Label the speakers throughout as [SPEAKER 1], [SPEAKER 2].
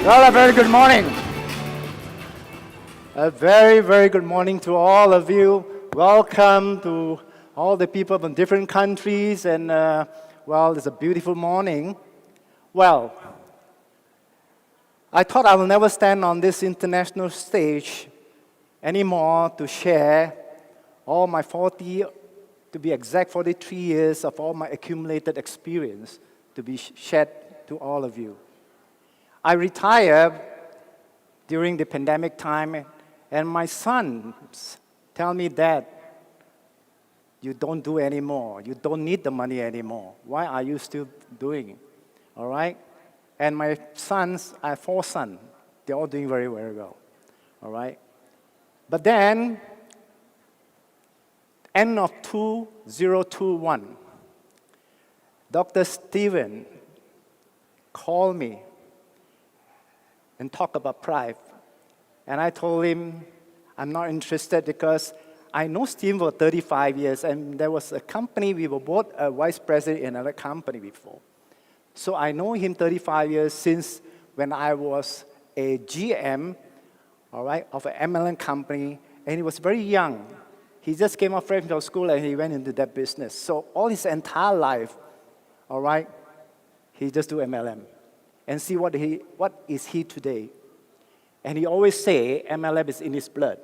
[SPEAKER 1] Well, a very good morning. A very, very good morning to all of you. Welcome to all the people from different countries. And, well, it's a beautiful morning. Well, I thought I will never stand on this international stage anymore to share all my 40, to be exact, 43 years of all my accumulated experience to be shared to all of you. I retired during the pandemic time, and my sons tell me that you don't do anymore. You don't need the money anymore. Why are you still doing it? All right? And my sons, I have 4 sons. They're all doing very, very well. All right? But then, end of 2021, Dr. Stephen called me and talked about Prive. And I told him, I'm not interested because I know Steve for 35 years, and there was a company, we were both a vice president in another company before. So I know him 35 years since when I was a GM, all right, of an MLM company, and he was very young. He just came out from school and he went into that business. So all his entire life, all right, he just do MLM. And see what is he today. And he always say MLM is in his blood.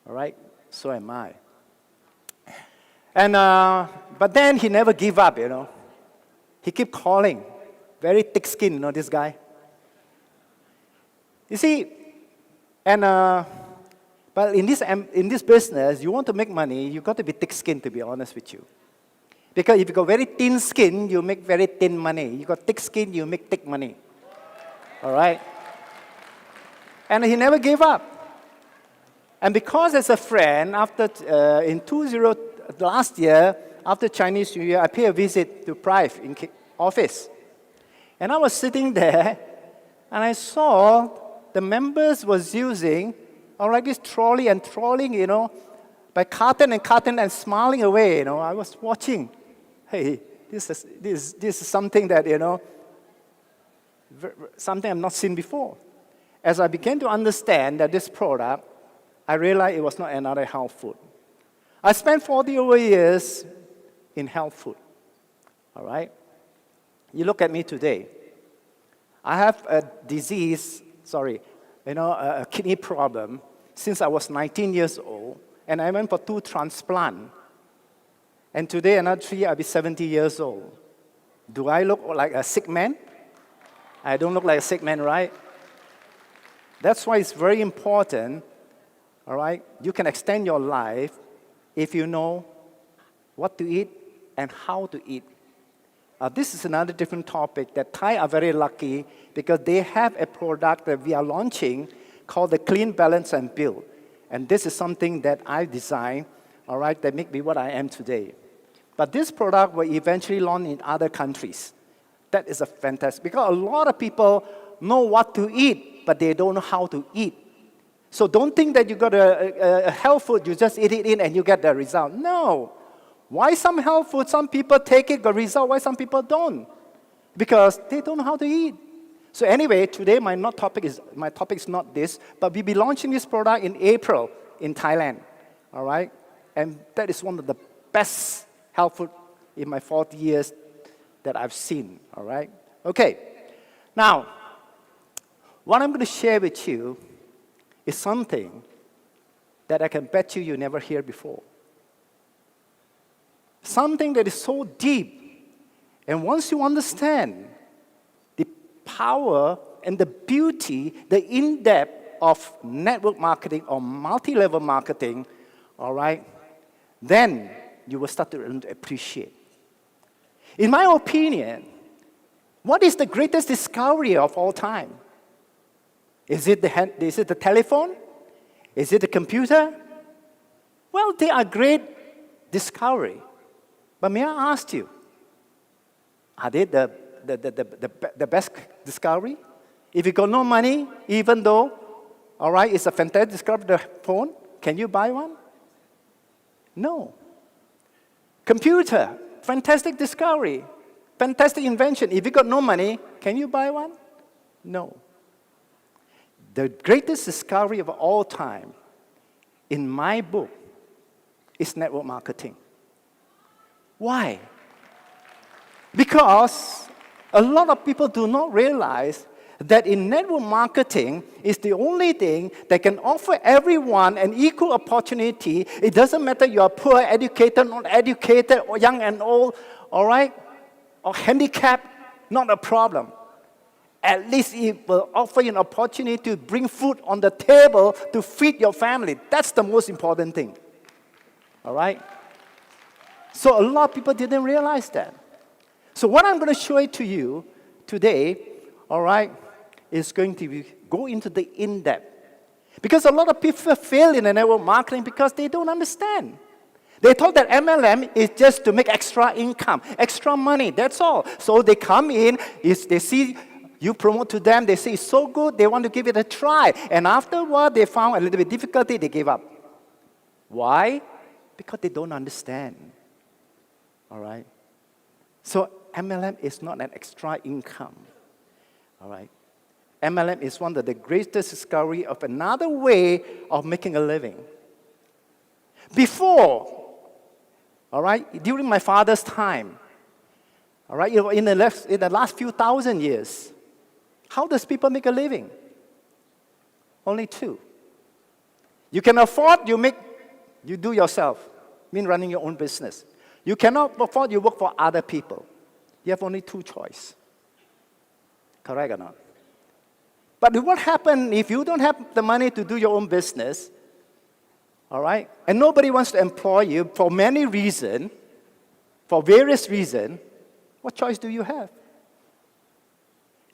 [SPEAKER 1] All right? So am I. And, but then he never give up, you know. He keep calling. Very thick skin, you know, this guy. You see, and, but in this business, you want to make money, you got to be thick skin, to be honest with you. Because if you got very thin skin, you make very thin money. You got thick skin, you make thick money. All right? And he never gave up. And because as a friend, after last year, after Chinese New Year, I paid a visit to Prive in office. And I was sitting there, and I saw the members was using, all right, this trolley and trolling, you know, by carton and smiling away, you know. I was watching. Hey, this is something that, you know, something I've not seen before. As I began to understand that this product, I realized it was not another health food. I spent 40 over years in health food, all right? You look at me today. I have a disease, a kidney problem since I was 19 years old, and I went for 2 transplants. And today, another 3, I'll be 70 years old. Do I look like a sick man? I don't look like a sick man, right? That's why it's very important, all right? You can extend your life if you know what to eat and how to eat. This is another different topic that Thai are very lucky because they have a product that we are launching called the Clean Balance and Build. And this is something that I designed, all right, that make me what I am today. But this product will eventually launch in other countries. That is a fantastic, because a lot of people know what to eat, but they don't know how to eat. So don't think that you got a health food, you just eat it in and you get the result. No. Why some health food, some people take it, got result, why some people don't? Because they don't know how to eat. So anyway, today my topic is not this, but we'll be launching this product in April in Thailand, all right? And that is one of the best health food in my 40 years that I've seen, all right? Okay, now, what I'm going to share with you is something that I can bet you never hear before. Something that is so deep, and once you understand the power and the beauty, the in-depth of network marketing or multi-level marketing, all right, then you will start to appreciate. In my opinion, what is the greatest discovery of all time? Is it the telephone? Is it the computer? Well, they are great discovery. But may I ask you, are they the best discovery? If you got no money, even though, all right, it's a fantastic discovery, the phone, can you buy one? No. Computer, fantastic discovery, fantastic invention. If you got no money, can you buy one? No. The greatest discovery of all time in my book is network marketing. Why? Because a lot of people do not realize that in network marketing is the only thing that can offer everyone an equal opportunity. It doesn't matter you are poor, educated, not educated, or young and old, all right? Or handicapped, not a problem. At least it will offer you an opportunity to bring food on the table to feed your family. That's the most important thing. All right? So a lot of people didn't realize that. So what I'm going to show it to you today, all right, is going to go into the in-depth. Because a lot of people fail in the network marketing because they don't understand. They thought that MLM is just to make extra income, extra money, that's all. So they come in, they see you promote to them, they say it's so good, they want to give it a try. And afterward, they found a little bit difficulty, they gave up. Why? Because they don't understand. All right? So MLM is not an extra income. All right? MLM is one of the greatest discovery of another way of making a living. Before, all right, during my father's time, all right, in the last few thousand years, how does people make a living? Only two. You can afford, you do yourself, mean running your own business. You cannot afford, you work for other people. You have only two choices. Correct or not? But what happens if you don't have the money to do your own business, all right, and nobody wants to employ you for many reasons, for various reasons, what choice do you have?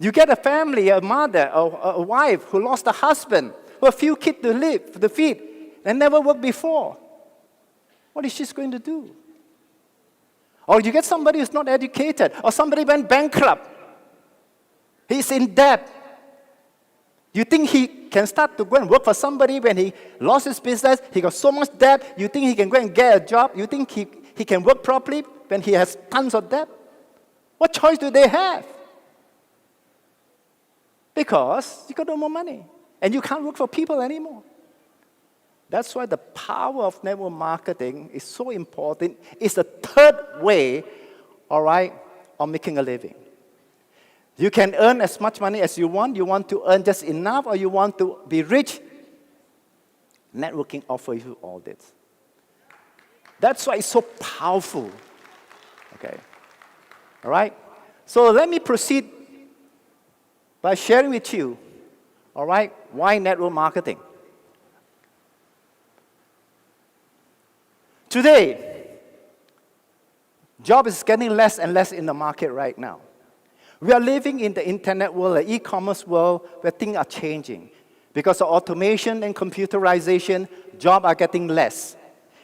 [SPEAKER 1] You get a family, a mother, a wife who lost a husband, who have a few kids to feed, and never worked before. What is she going to do? Or you get somebody who's not educated, or somebody went bankrupt. He's in debt. You think he can start to go and work for somebody when he lost his business, he got so much debt, you think he can go and get a job? You think he can work properly when he has tons of debt? What choice do they have? Because you got no more money, and you can't work for people anymore. That's why the power of network marketing is so important. It's the third way, all right, of making a living. You can earn as much money as you want. You want to earn just enough, or you want to be rich. Networking offers you all this. That's why it's so powerful. Okay. All right? So let me proceed by sharing with you, all right, why network marketing. Today, job is getting less and less in the market right now. We are living in the internet world, the e-commerce world, where things are changing. Because of automation and computerization, jobs are getting less.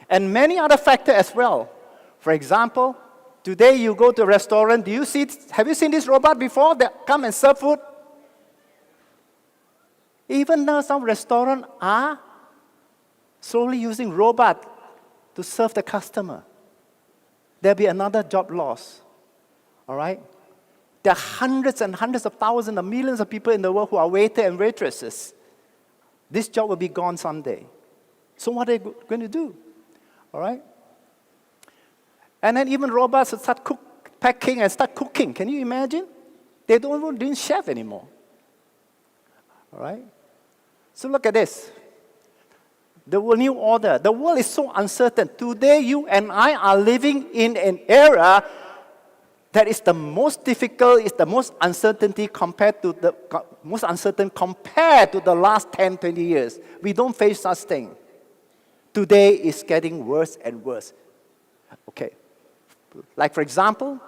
[SPEAKER 1] And many other factors as well. For example, today you go to a restaurant, have you seen this robot before that come and serve food? Even now, some restaurants are slowly using robots to serve the customer. There'll be another job loss. All right? There are hundreds and hundreds of thousands of millions of people in the world who are waiters and waitresses. This job will be gone someday. So what are they going to do? All right? And then even robots will start packing and start cooking. Can you imagine? They don't need chef anymore. All right? So look at this. The new order. The world is so uncertain. Today, you and I are living in an era that is the most difficult, is the most uncertainty compared to the most uncertain compared to the last 10, 20 years. We don't face such thing. Today is getting worse and worse. Okay. Like for example,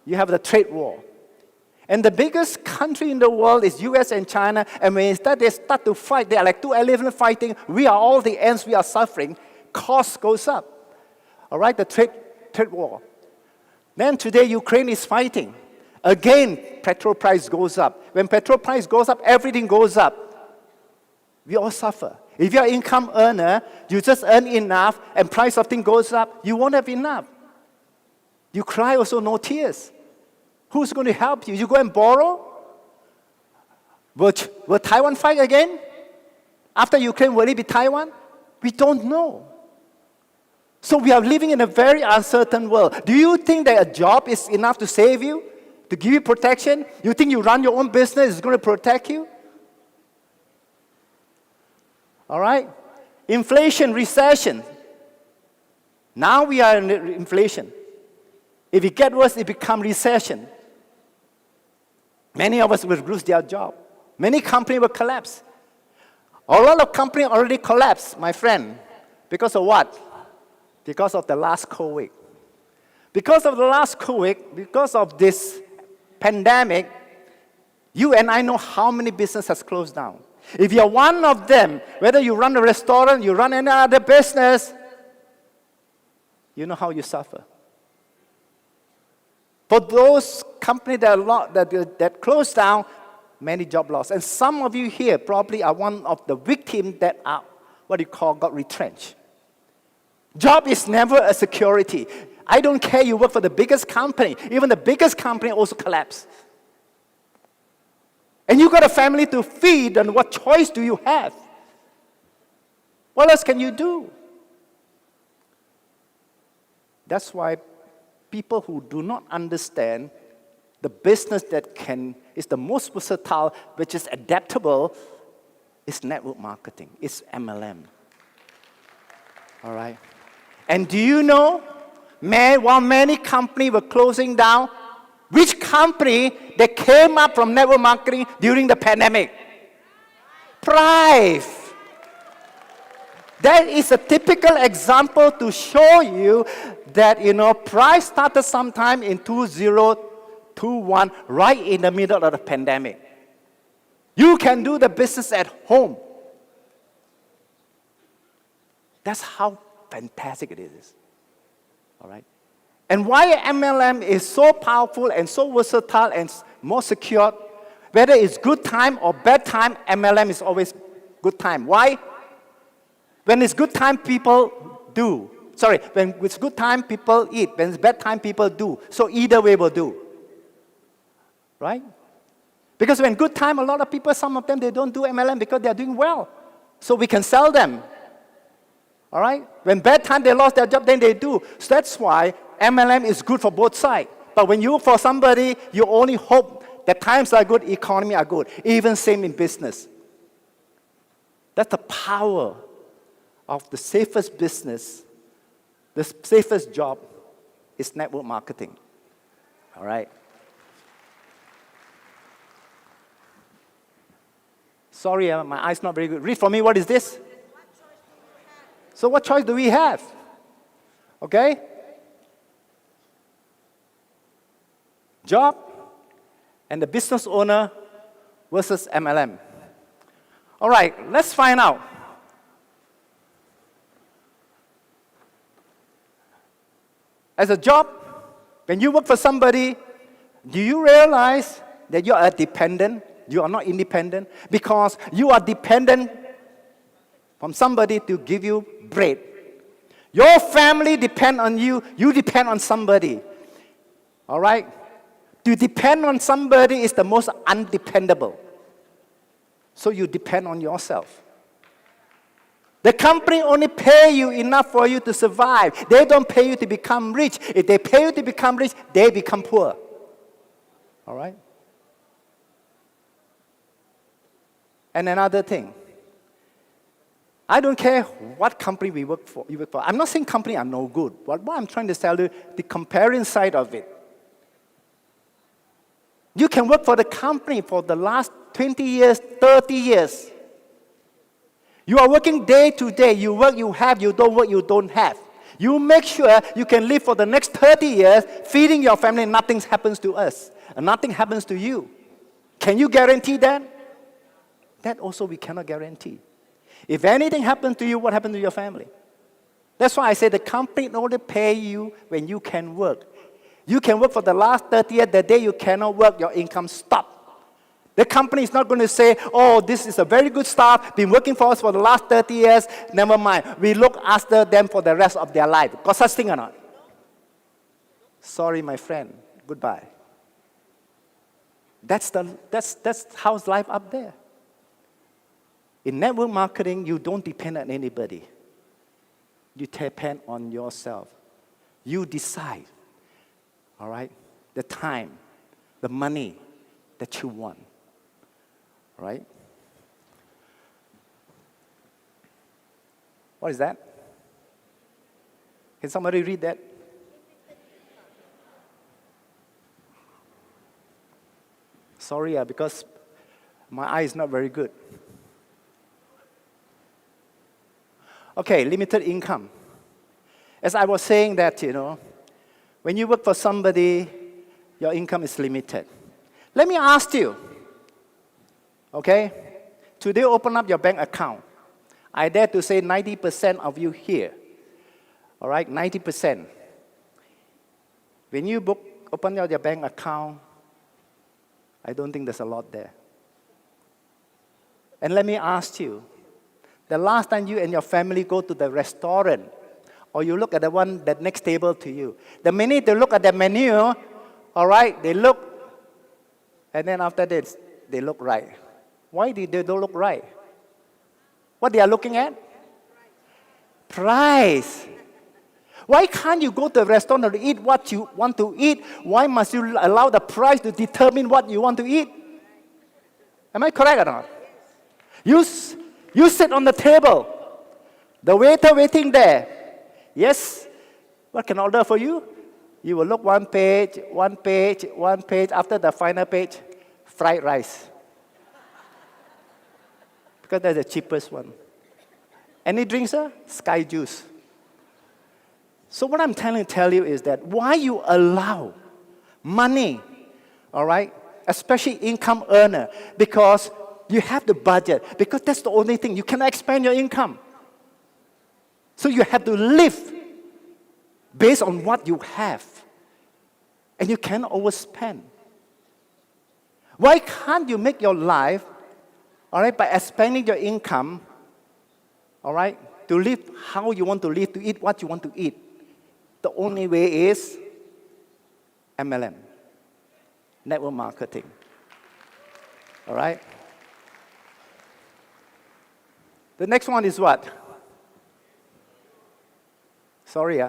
[SPEAKER 1] you have the trade war. And the biggest country in the world is US and China. And when they start to fight, they are like two elephants fighting. We are all the ends, we are suffering. Cost goes up. All right, the trade war. Then today, Ukraine is fighting. Again, petrol price goes up. When petrol price goes up, everything goes up. We all suffer. If you're an income earner, you just earn enough, and price of things goes up, you won't have enough. You cry also, no tears. Who's going to help you? You go and borrow? Will Taiwan fight again? After Ukraine, will it be Taiwan? We don't know. So we are living in a very uncertain world. Do you think that a job is enough to save you? To give you protection? You think you run your own business is going to protect you? All right? Inflation, recession. Now we are in inflation. If it gets worse, it becomes recession. Many of us will lose their job. Many companies will collapse. A lot of companies already collapsed, my friend. Because of what? Because of the last COVID. Because of the last COVID, because of this pandemic, you and I know how many businesses has closed down. If you're one of them, whether you run a restaurant, you run any other business, you know how you suffer. For those companies that closed down, many job loss. And some of you here probably are one of the victims that are, got retrenched. Job is never a security. I don't care you work for the biggest company. Even the biggest company also collapse. And you got a family to feed, and what choice do you have? What else can you do? That's why people who do not understand the business that is the most versatile, which is adaptable, is network marketing. It's MLM. All right? And do you know, while many companies were closing down, which company that came up from network marketing during the pandemic? Prive. That is a typical example to show you that, Prive started sometime in 2021, right in the middle of the pandemic. You can do the business at home. That's how fantastic it is. All right? And why MLM is so powerful and so versatile and more secure, whether it's good time or bad time, MLM is always good time. Why? When it's good time, people do. When it's good time, people eat. When it's bad time, people do. So either way will do. Right? Because when good time, a lot of people, some of them, they don't do MLM because they're doing well. So we can sell them. All right? When bad time, they lost their job, then they do. So that's why MLM is good for both sides. But when you work for somebody, you only hope that times are good, economy are good. Even same in business. That's the power of the safest business, the safest job is network marketing. All right? Sorry, my eye's not very good. Read for me, what is this? So what choice do we have? Okay? Job and the business owner versus MLM. All right, let's find out. As a job, when you work for somebody, do you realize that you are a dependent? You are not independent? Because you are dependent from somebody to give you bread. Your family depend on you. You depend on somebody. All right? To depend on somebody is the most undependable. So you depend on yourself. The company only pay you enough for you to survive. They don't pay you to become rich. If they pay you to become rich, they become poor. All right? And another thing. I don't care what company you work for. I'm not saying companies are no good. What I'm trying to tell you, the comparing side of it. You can work for the company for the last 20 years, 30 years. You are working day to day. You work, you have. You don't work, you don't have. You make sure you can live for the next 30 years, feeding your family, and nothing happens to us. And nothing happens to you. Can you guarantee that? That also we cannot guarantee. If anything happens to you, what happens to your family? That's why I say the company only pay you when you can work. You can work for the last 30 years. The day you cannot work, your income stops. The company is not going to say, oh, this is a very good staff, been working for us for the last 30 years, never mind. We look after them for the rest of their life. Got such thing or not? Sorry, my friend. Goodbye. That's how's life up there. In network marketing, you don't depend on anybody. You depend on yourself. You decide, all right, the time, the money that you want, all right? What is that? Can somebody read that? Sorry, because my eye is not very good. Okay, limited income. As I was saying that, when you work for somebody, your income is limited. Let me ask you, okay? Today, open up your bank account. I dare to say 90% of you here, all right, 90%. When you open up your bank account, I don't think there's a lot there. And let me ask you, the last time you and your family go to the restaurant, or you look at the one that next table to you, the minute they look at the menu, all right, they look, and then after that, they look right. Why did they don't look right? What they are looking at? Price. Why can't you go to a restaurant to eat what you want to eat? Why must you allow the price to determine what you want to eat? Am I correct or not? You sit on the table. The waiter waiting there. Yes, what can I order for you? You will look one page. After the final page, fried rice. Because that's the cheapest one. Any drinks, sir? Sky juice. So what I'm trying to tell you is that why you allow money, all right, especially income earner, because you have the budget, because that's the only thing. You cannot expand your income. So you have to live based on what you have. And you cannot overspend. Why can't you make your life, all right, by expanding your income, all right, to live how you want to live, to eat what you want to eat? The only way is MLM, network marketing. All right? The next one is what? Sorry,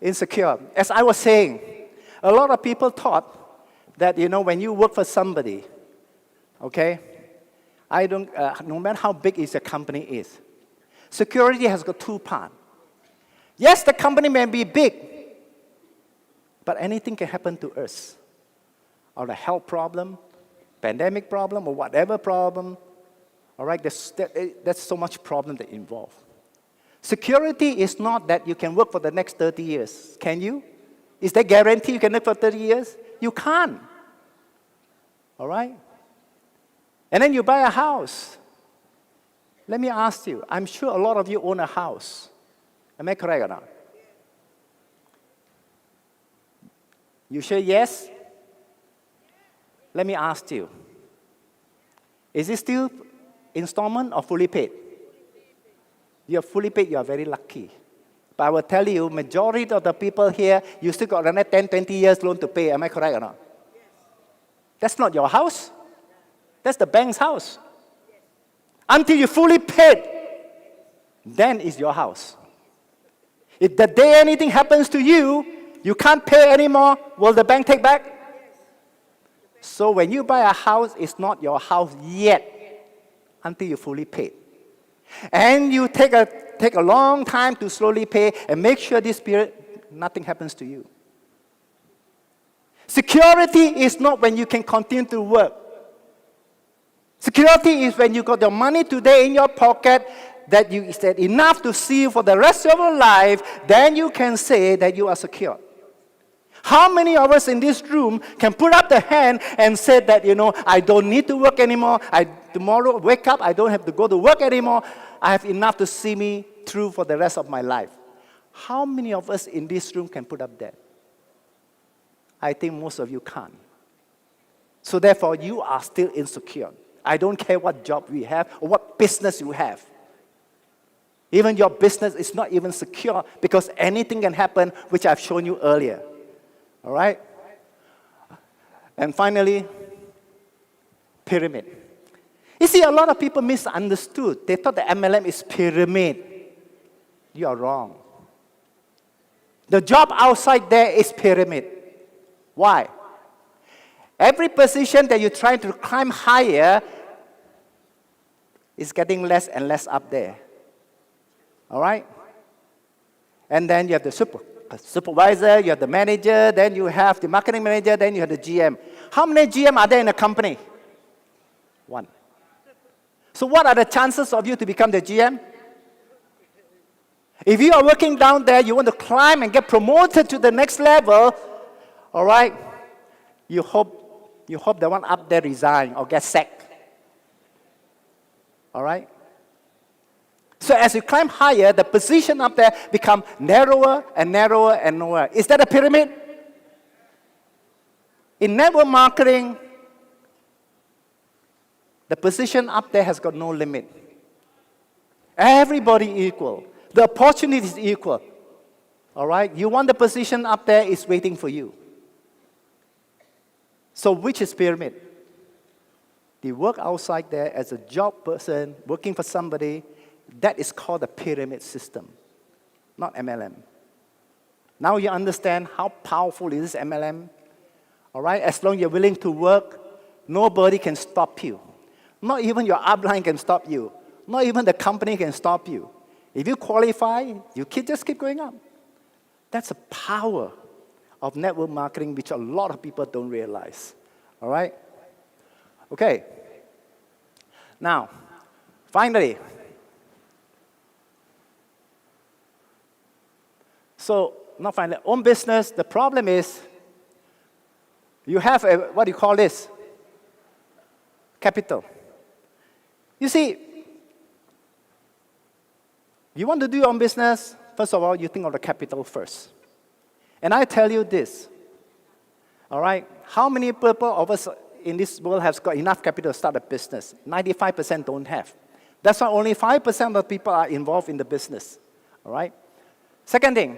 [SPEAKER 1] insecure. As I was saying, a lot of people thought that, when you work for somebody, okay, no matter how big is the company is, security has got two parts. Yes, the company may be big, but anything can happen to us. Or a health problem, pandemic problem, or whatever problem. All right, there's so much problem that involve. Security is not that you can work for the next 30 years. Can you? Is there guarantee you can work for 30 years? You can't. All right? And then you buy a house. Let me ask you, I'm sure a lot of you own a house. Am I correct or not? You sure yes? Let me ask you, is it still installment or fully paid? You're fully paid, you are very lucky. But I will tell you, majority of the people here, you still got another 10, 20 years loan to pay. Am I correct or not? That's not your house. That's the bank's house. Until you fully paid, then it's your house. If the day anything happens to you, you can't pay anymore, will the bank take back? So when you buy a house, it's not your house yet until you fully paid. And you take a long time to slowly pay and make sure this period, nothing happens to you. Security is not when you can continue to work. Security is when you got your money today in your pocket, that you is that enough to see you for the rest of your life, then you can say that you are secure. How many of us in this room can put up the hand and say that, I don't need to work anymore. Tomorrow wake up, I don't have to go to work anymore. I have enough to see me through for the rest of my life. How many of us in this room can put up that? I think most of you can't. So therefore, you are still insecure. I don't care what job we have or what business you have. Even your business is not even secure because anything can happen, which I've shown you earlier. All right? And finally, pyramid. You see, a lot of people misunderstood. They thought the MLM is pyramid. You are wrong. The job outside there is pyramid. Why? Every position that you try to climb higher is getting less and less up there. All right? And then you have the supervisor, you have the manager, then you have the marketing manager, then you have the GM. How many GM are there in a company? One. So what are the chances of you to become the GM? If you are working down there, you want to climb and get promoted to the next level, all right, you hope the one up there resign or get sacked. All right? So as you climb higher, the position up there become narrower and narrower and narrower. Is that a pyramid? In network marketing, the position up there has got no limit. Everybody equal. The opportunity is equal. All right? You want the position up there, is waiting for you. So which is pyramid? You work outside there as a job person, working for somebody. That is called a pyramid system, not MLM. Now you understand how powerful is MLM? All right? As long as you're willing to work, nobody can stop you. Not even your upline can stop you. Not even the company can stop you. If you qualify, you just keep going up. That's the power of network marketing, which a lot of people don't realize. All right? Okay. Now, finally, own business. The problem is you have what do you call this? Capital. You see, you want to do your own business, first of all, you think of the capital first. And I tell you this, all right, how many people of us in this world have got enough capital to start a business? 95% don't have. That's why only 5% of people are involved in the business, all right? Second thing,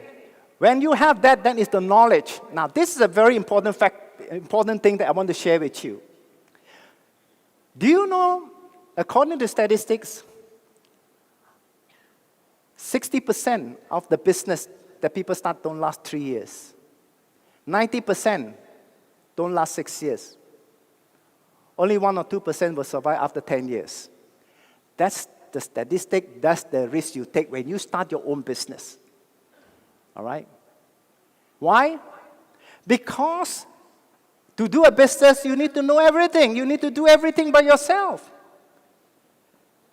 [SPEAKER 1] when you have that, then is the knowledge. Now, this is a very important thing that I want to share with you. Do you know, according to statistics, 60% of the business that people start don't last 3 years. 90% don't last 6 years. Only 1 or 2% will survive after 10 years. That's the statistic, that's the risk you take when you start your own business. All right? Why? Because to do a business, you need to know everything. You need to do everything by yourself.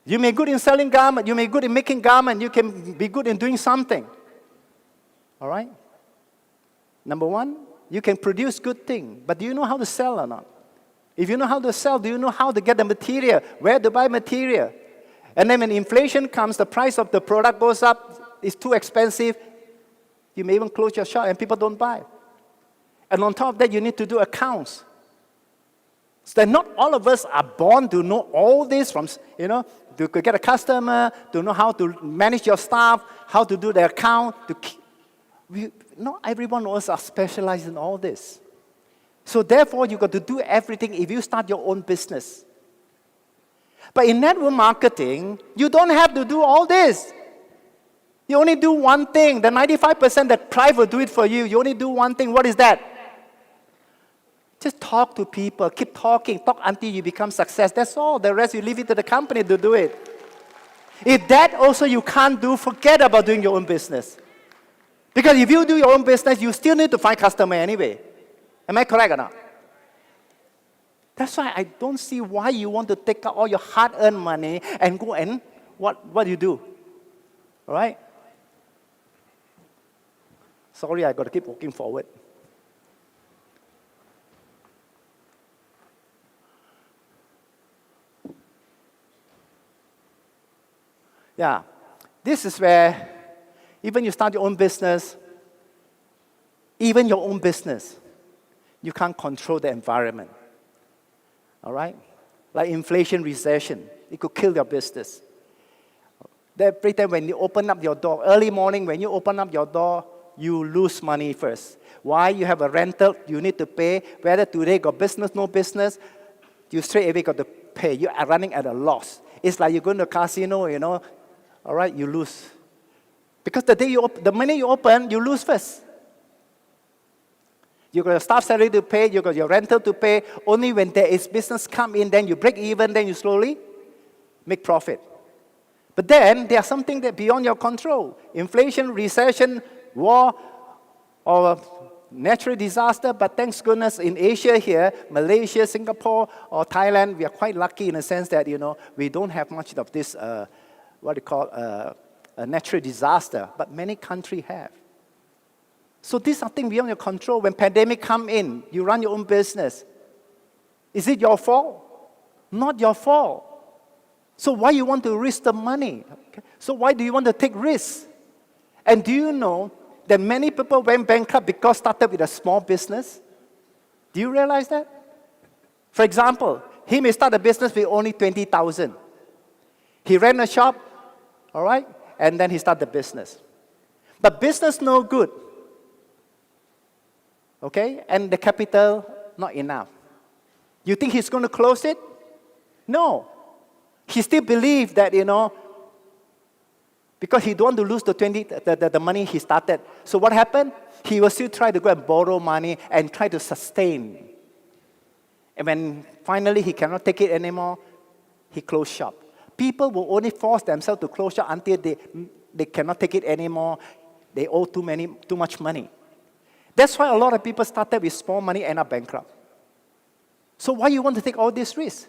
[SPEAKER 1] You may be good in selling garment, you may be good in making garment, you can be good in doing something. All right? Number one, you can produce good things, but do you know how to sell or not? If you know how to sell, do you know how to get the material, where to buy material? And then when inflation comes, the price of the product goes up, it's too expensive, you may even close your shop and people don't buy. And on top of that, you need to do accounts. So that not all of us are born to know all this from, to get a customer, to know how to manage your staff, how to do the account. Not everyone of us are specialized in all this. So therefore, you've got to do everything if you start your own business. But in network marketing, you don't have to do all this. You only do one thing. The 95% that Clive will do it for you. You only do one thing. What is that? Just talk to people. Keep talking. Talk until you become success. That's all. The rest, you leave it to the company to do it. If that also you can't do, forget about doing your own business. Because if you do your own business, you still need to find customer anyway. Am I correct or not? That's why I don't see why you want to take out all your hard-earned money and go and what do you do? All right? Sorry, I got to keep walking forward. Yeah, this is where even you start your own business, even your own business, you can't control the environment. All right? Like inflation, recession, it could kill your business. Every time when you open up your door, early morning when you open up your door, you lose money first. Why? You have a rental, you need to pay. Whether today got business, no business, you straight away got to pay. You are running at a loss. It's like you're going to a casino, all right, you lose. Because the day the money you open, you lose first. You got your staff salary to pay, you got your rental to pay. Only when there is business come in, then you break even, then you slowly make profit. But then there's something that beyond your control. Inflation, recession, war, or natural disaster. But thanks goodness in Asia here, Malaysia, Singapore, or Thailand, we are quite lucky in the sense that, we don't have much of this, a natural disaster. But many countries have. So this is something beyond your control. When pandemic come in, you run your own business. Is it your fault? Not your fault. So why you want to risk the money? Okay. So why do you want to take risks? And do you know that many people went bankrupt because started with a small business? Do you realize that? For example, he may start a business with only 20,000. He ran a shop, all right, and then he started the business. But business no good. Okay? And the capital, not enough. You think he's going to close it? No. He still believes that, because he don't want to lose the money he started. So what happened? He will still try to go and borrow money and try to sustain. And when finally he cannot take it anymore, he closed shop. People will only force themselves to close shop until they cannot take it anymore. They owe too much money. That's why a lot of people started with small money and end up bankrupt. So why you want to take all this risk?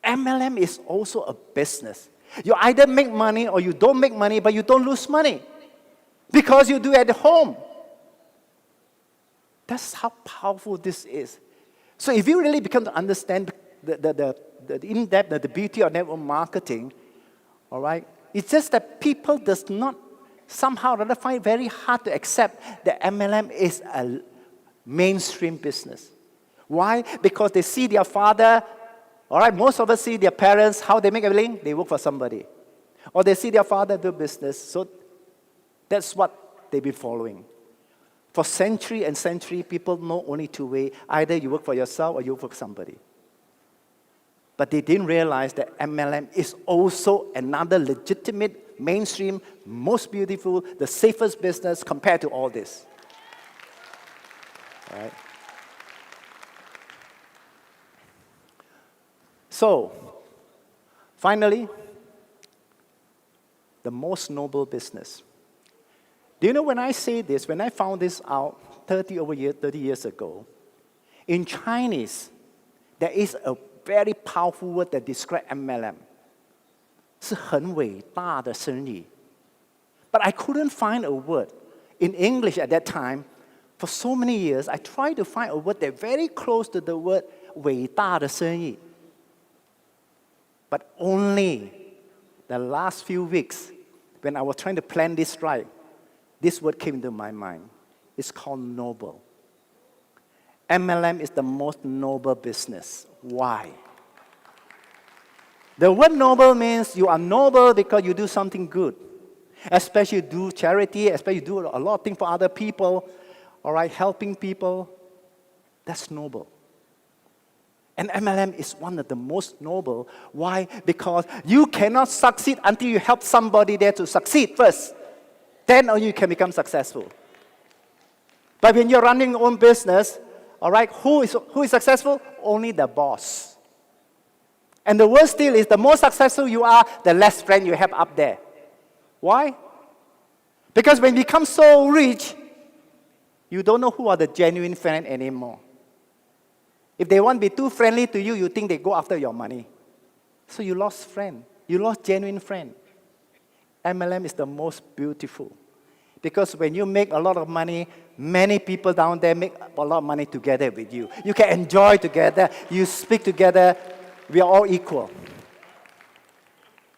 [SPEAKER 1] MLM is also a business. You either make money or you don't make money, but you don't lose money because you do it at home. That's how powerful this is. So if you really become to understand the in-depth, the beauty of network marketing, all right, it's just that people does not somehow rather find it very hard to accept that MLM is a mainstream business. Why? Because they see their father, all right, most of us see their parents, how they make a living, they work for somebody. Or they see their father do business, so that's what they've been following. For century and century, people know only two ways. Either you work for yourself or you work for somebody. But they didn't realize that MLM is also another legitimate, mainstream, most beautiful, the safest business compared to all this. All right? So, finally, the most noble business. Do you know when I say this, when I found this out 30 years ago, in Chinese, there is a very powerful word that describes MLM. 是很伟大的生意. But I couldn't find a word. In English at that time, for so many years, I tried to find a word that very close to the word 伟大的生意. But only the last few weeks, when I was trying to plan this right, this word came into my mind. It's called noble. MLM is the most noble business. Why? The word noble means you are noble because you do something good. Especially you do charity, especially you do a lot of things for other people, all right, helping people. That's noble. And MLM is one of the most noble. Why? Because you cannot succeed until you help somebody there to succeed first. Then only you can become successful. But when you're running your own business, all right, who is successful? Only the boss. And the worst still is the more successful you are, the less friends you have up there. Why? Because when you become so rich, you don't know who are the genuine friends anymore. If they want to be too friendly to you, you think they go after your money. So you lost friend. You lost genuine friend. MLM is the most beautiful. Because when you make a lot of money, many people down there make a lot of money together with you. You can enjoy together. You speak together. We are all equal.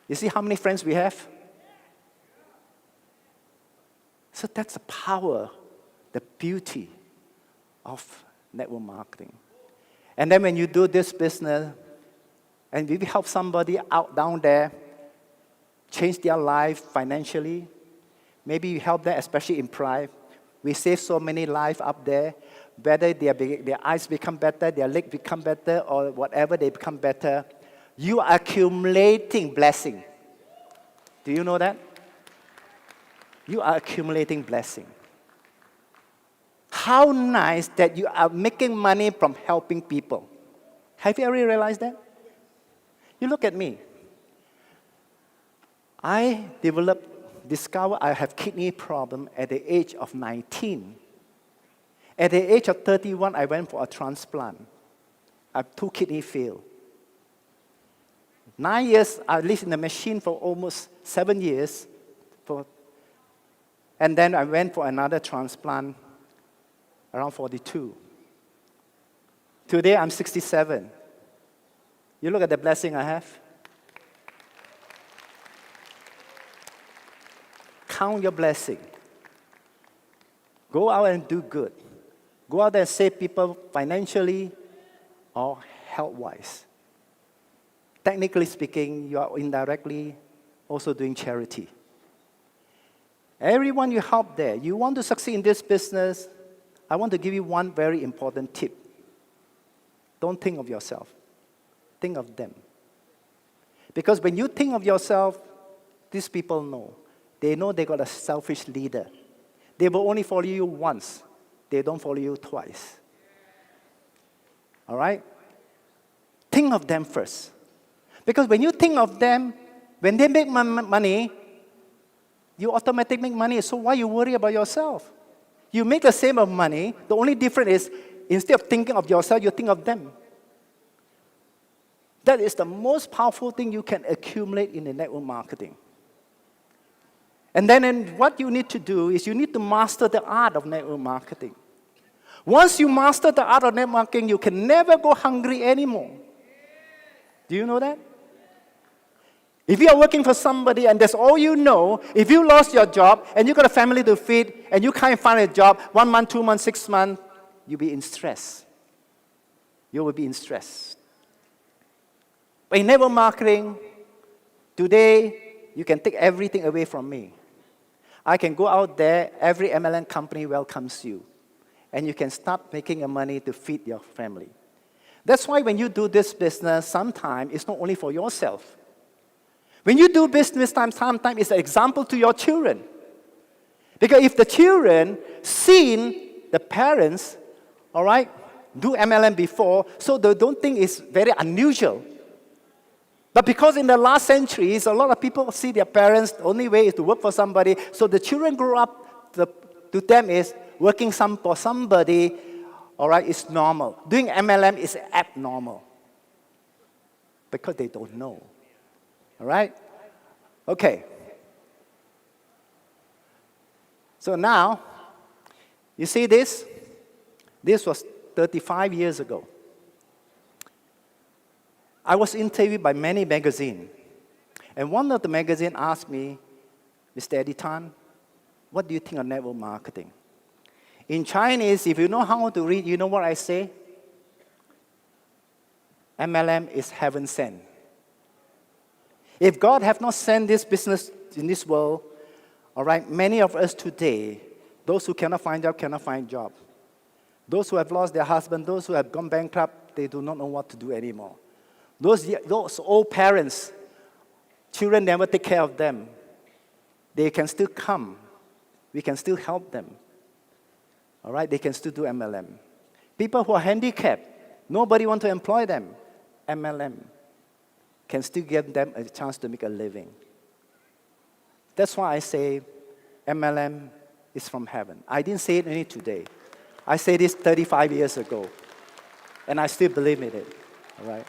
[SPEAKER 1] You see how many friends we have? So that's the power, the beauty of network marketing. And then when you do this business, and if you help somebody out down there, change their life financially, maybe you help them, especially in pride. We save so many lives up there. whether their eyes become better, their leg become better, or whatever they become better, you are accumulating blessing. Do you know that? You are accumulating blessing. How nice that you are making money from helping people. Have you ever realized that? You look at me. I discovered I have kidney problem at the age of 19. At the age of 31, I went for a transplant. I have 2 kidney failed. 9 years, I lived in the machine for almost 7 years. And then I went for another transplant around 42. Today, I'm 67. You look at the blessing I have. Count your blessing. Go out and do good. Go out there and save people financially or health-wise. Technically speaking, you are indirectly also doing charity. Everyone you help there, you want to succeed in this business, I want to give you one very important tip. Don't think of yourself. Think of them. Because when you think of yourself, these people know. They know they got a selfish leader. They will only follow you once. They don't follow you twice. All right? Think of them first. Because when you think of them, when they make money, you automatically make money. So why you worry about yourself? You make the same amount of money. The only difference is instead of thinking of yourself, you think of them. That is the most powerful thing you can accumulate in the network marketing. And then what you need to do is you need to master the art of network marketing. Once you master the art of network marketing, you can never go hungry anymore. Do you know that? If you are working for somebody and that's all you know, if you lost your job and you got a family to feed and you can't find a job 1 month, 2 months, 6 months, you'll be in stress. You will be in stress. But in network marketing, today, you can take everything away from me. I can go out there, every MLM company welcomes you. And you can start making your money to feed your family. That's why when you do this business, sometimes it's not only for yourself. When you do business, sometimes it's an example to your children. Because if the children seen the parents, all right, do MLM before, so they don't think it's very unusual. But because in the last centuries, a lot of people see their parents, the only way is to work for somebody, so the children grow up, to them is working for somebody, all right, is normal. Doing MLM is abnormal. Because they don't know. All right? Okay. So now, you see this? This was 35 years ago. I was interviewed by many magazines. And one of the magazines asked me, Mr. Eddie Tan, what do you think of network marketing? In Chinese, if you know how to read, you know what I say? MLM is heaven sent. If God have not sent this business in this world, all right, many of us today, those who cannot find job. Those who have lost their husband, those who have gone bankrupt, they do not know what to do anymore. Those old parents, children never take care of them. They can still come. We can still help them. All right, they can still do MLM. People who are handicapped, nobody wants to employ them. MLM can still give them a chance to make a living. That's why I say MLM is from heaven. I didn't say it only today. I said this 35 years ago, and I still believe in it. All right?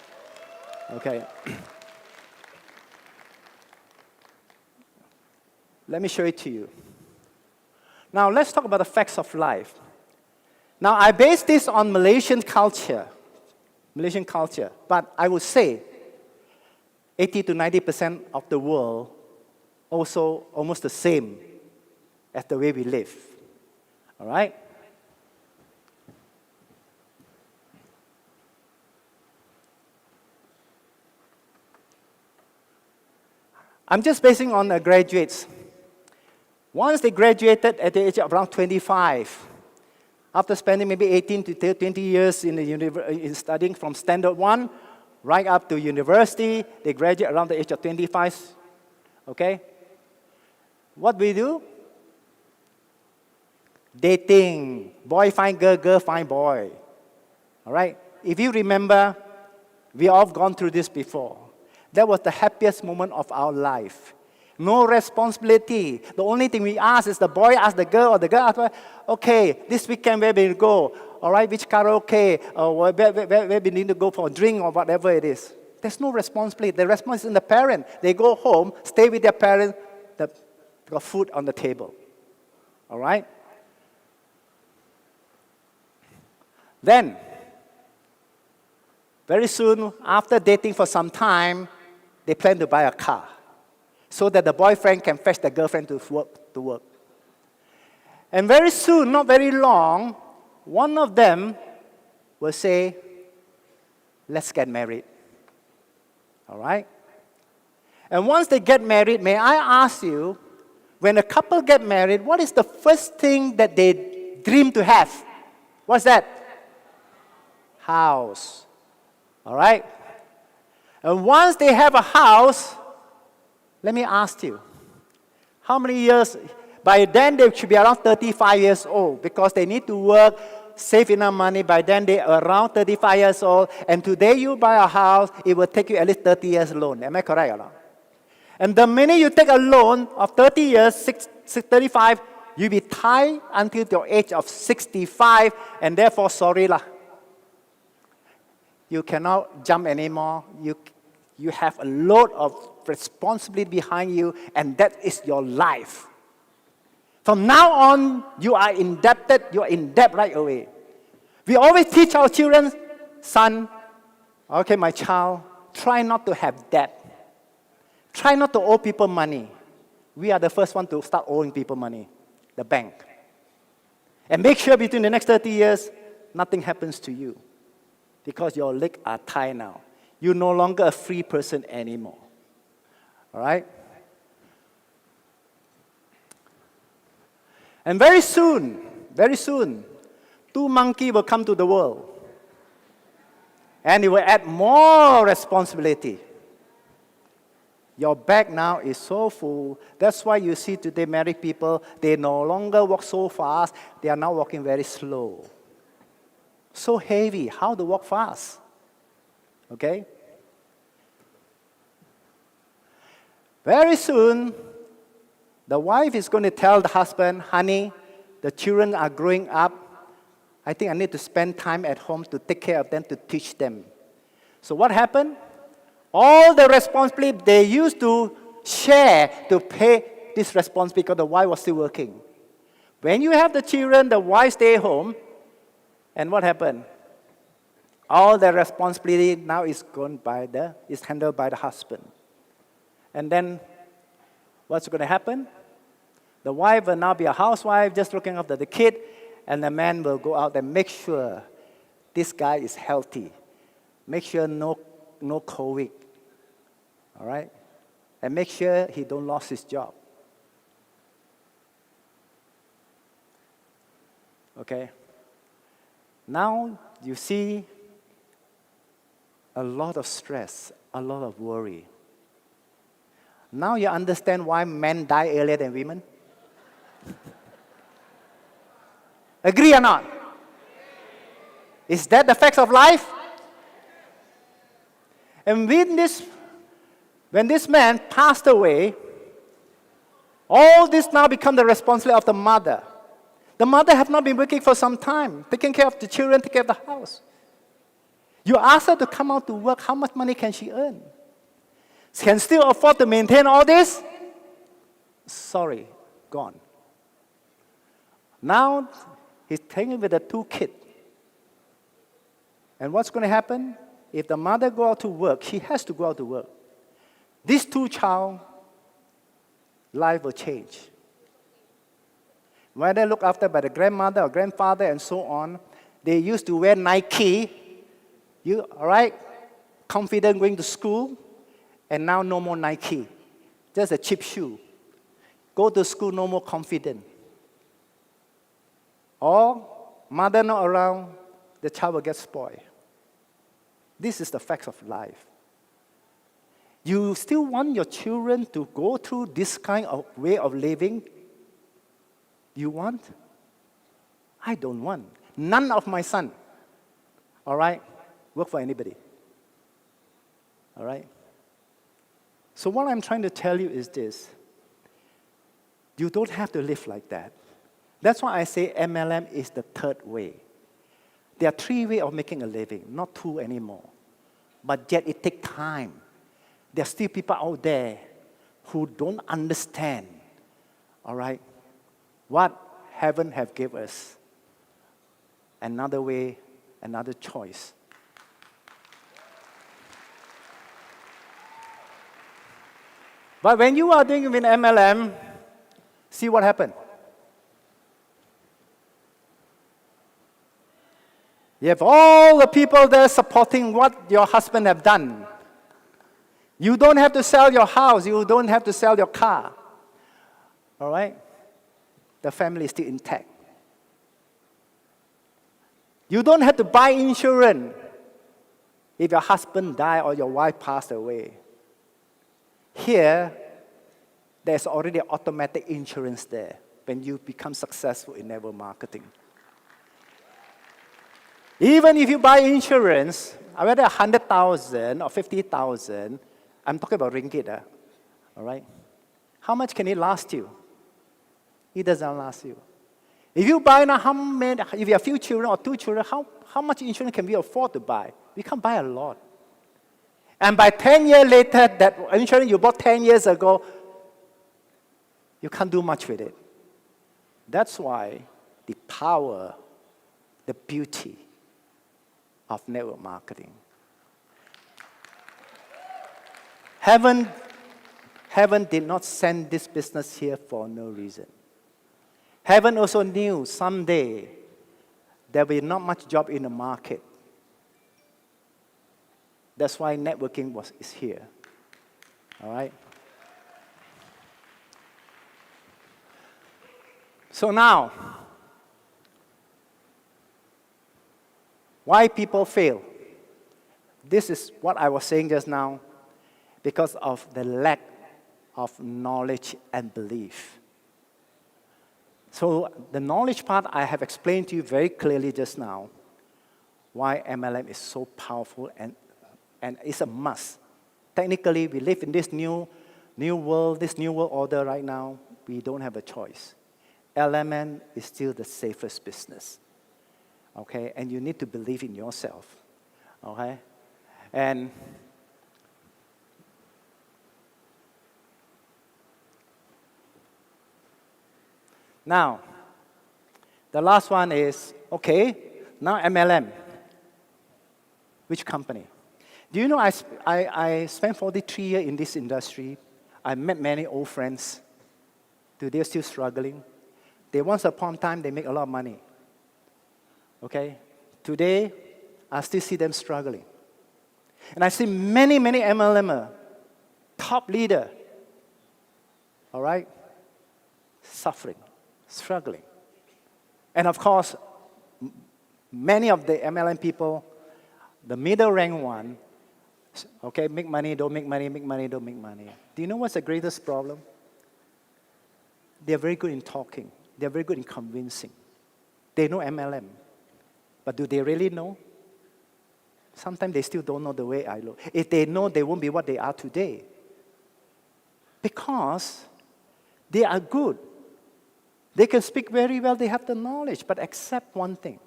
[SPEAKER 1] Okay. Let me show it to you. Now, let's talk about the facts of life. Now, I base this on Malaysian culture, but I would say 80 to 90% of the world also almost the same as the way we live. All right? I'm just basing on the graduates. Once they graduated at the age of around 25, After spending maybe 18 to 20 years in in studying from standard 1 right up to university, they graduate around the age of 25. Okay? What we do? Dating. Boy find girl, girl find boy. All right? If you remember, we all have gone through this before. That was the happiest moment of our life. No responsibility. The only thing we ask is the boy asks the girl or the girl asks, okay, this weekend where we go? All right, which karaoke? Or where we need to go for a drink or whatever it is. There's no responsibility. The responsibility is in the parent. They go home, stay with their parents, got food on the table. All right? Then, very soon, after dating for some time, they plan to buy a car so that the boyfriend can fetch the girlfriend to work. And very soon, not very long, one of them will say, let's get married. All right? And once they get married, may I ask you, when a couple get married, what is the first thing that they dream to have? What's that? House. All right? And once they have a house, let me ask you, how many years? By then, they should be around 35 years old because they need to work, save enough money. By then, they are around 35 years old. And today, you buy a house, it will take you at least 30 years loan. Am I correct or not? And the minute you take a loan of 30 years, 35, you'll be tied until your age of 65, and therefore, sorry lah. You cannot jump anymore. You have a load of responsibility behind you, and that is your life. From now on, you are indebted. You are in debt right away. We always teach our children, son, okay, my child, try not to have debt. Try not to owe people money. We are the first one to start owing people money, the bank. And make sure between the next 30 years, nothing happens to you because your legs are tied now. You're no longer a free person anymore. All right? And very soon, two monkeys will come to the world. And it will add more responsibility. Your bag now is so full. That's why you see today married people, they no longer walk so fast. They are now walking very slow. So heavy. How to walk fast? Okay? Very soon, the wife is going to tell the husband, honey, the children are growing up. I think I need to spend time at home to take care of them, to teach them. So what happened? All the responsibility they used to share to pay this responsibility because the wife was still working. When you have the children, the wife stay home, and what happened? All the responsibility now is handled by the husband. And then, what's going to happen? The wife will now be a housewife, just looking after the kid, and the man will go out and make sure this guy is healthy. Make sure no COVID. All right? And make sure he don't lose his job. Okay? Now you see a lot of stress, a lot of worry. Now you understand why men die earlier than women? Agree or not? Is that the facts of life? And when this man passed away, all this now become the responsibility of the mother. The mother have not been working for some time, taking care of the children, taking care of the house. You ask her to come out to work, how much money can she earn? She can still afford to maintain all this? Sorry, gone. Now, he's taken with the 2 kids. And what's going to happen? If the mother go out to work, she has to go out to work. These 2 child, life will change. When they're looked after by the grandmother or grandfather and so on, they used to wear Nike. All right? Confident going to school. And now no more Nike. Just a cheap shoe. Go to school, no more confident. Or mother not around, the child will get spoiled. This is the facts of life. You still want your children to go through this kind of way of living? You want? I don't want. None of my son, all right, work for anybody. All right? So what I'm trying to tell you is this. You don't have to live like that. That's why I say MLM is the third way. There are three ways of making a living, not two anymore. But yet it takes time. There are still people out there who don't understand, all right, what heaven have given us. Another way, another choice. But when you are doing with MLM, see what happened. You have all the people there supporting what your husband have done. You don't have to sell your house. You don't have to sell your car. All right? The family is still intact. You don't have to buy insurance if your husband died or your wife passed away. Here, there's already automatic insurance there when you become successful in network marketing. Even if you buy insurance, whether 100,000 or 50,000, I'm talking about ringgit, all right? How much can it last you? It doesn't last you. If you buy now, if you have a few children or two children, how much insurance can we afford to buy? We can't buy a lot. And by 10 years later, that insurance you bought 10 years ago, you can't do much with it. That's why the power, the beauty of network marketing. Heaven did not send this business here for no reason. Heaven also knew someday there will be not much job in the market. That's why networking is here. All right? So now, why people fail? This is what I was saying just now, because of the lack of knowledge and belief. So the knowledge part I have explained to you very clearly just now, why MLM is so powerful and it's a must. Technically, we live in this new world, this new world order right now. We don't have a choice. LMN is still the safest business. Okay? And you need to believe in yourself. Okay? And now, the last one is, okay, now MLM. Which company? Do you know I spent 43 years in this industry. I met many old friends. Today they're still struggling. They once upon a time, they make a lot of money. Okay? Today, I still see them struggling. And I see many, many MLMers, top leader, all right, suffering, struggling. And of course, many of the MLM people, the middle rank one, okay, make money, don't make money, make money, don't make money. Do you know what's the greatest problem? They're very good in talking. They're very good in convincing. They know MLM. But do they really know? Sometimes they still don't know the way I look. If they know, they won't be what they are today. Because they are good. They can speak very well, they have the knowledge, but except one thing.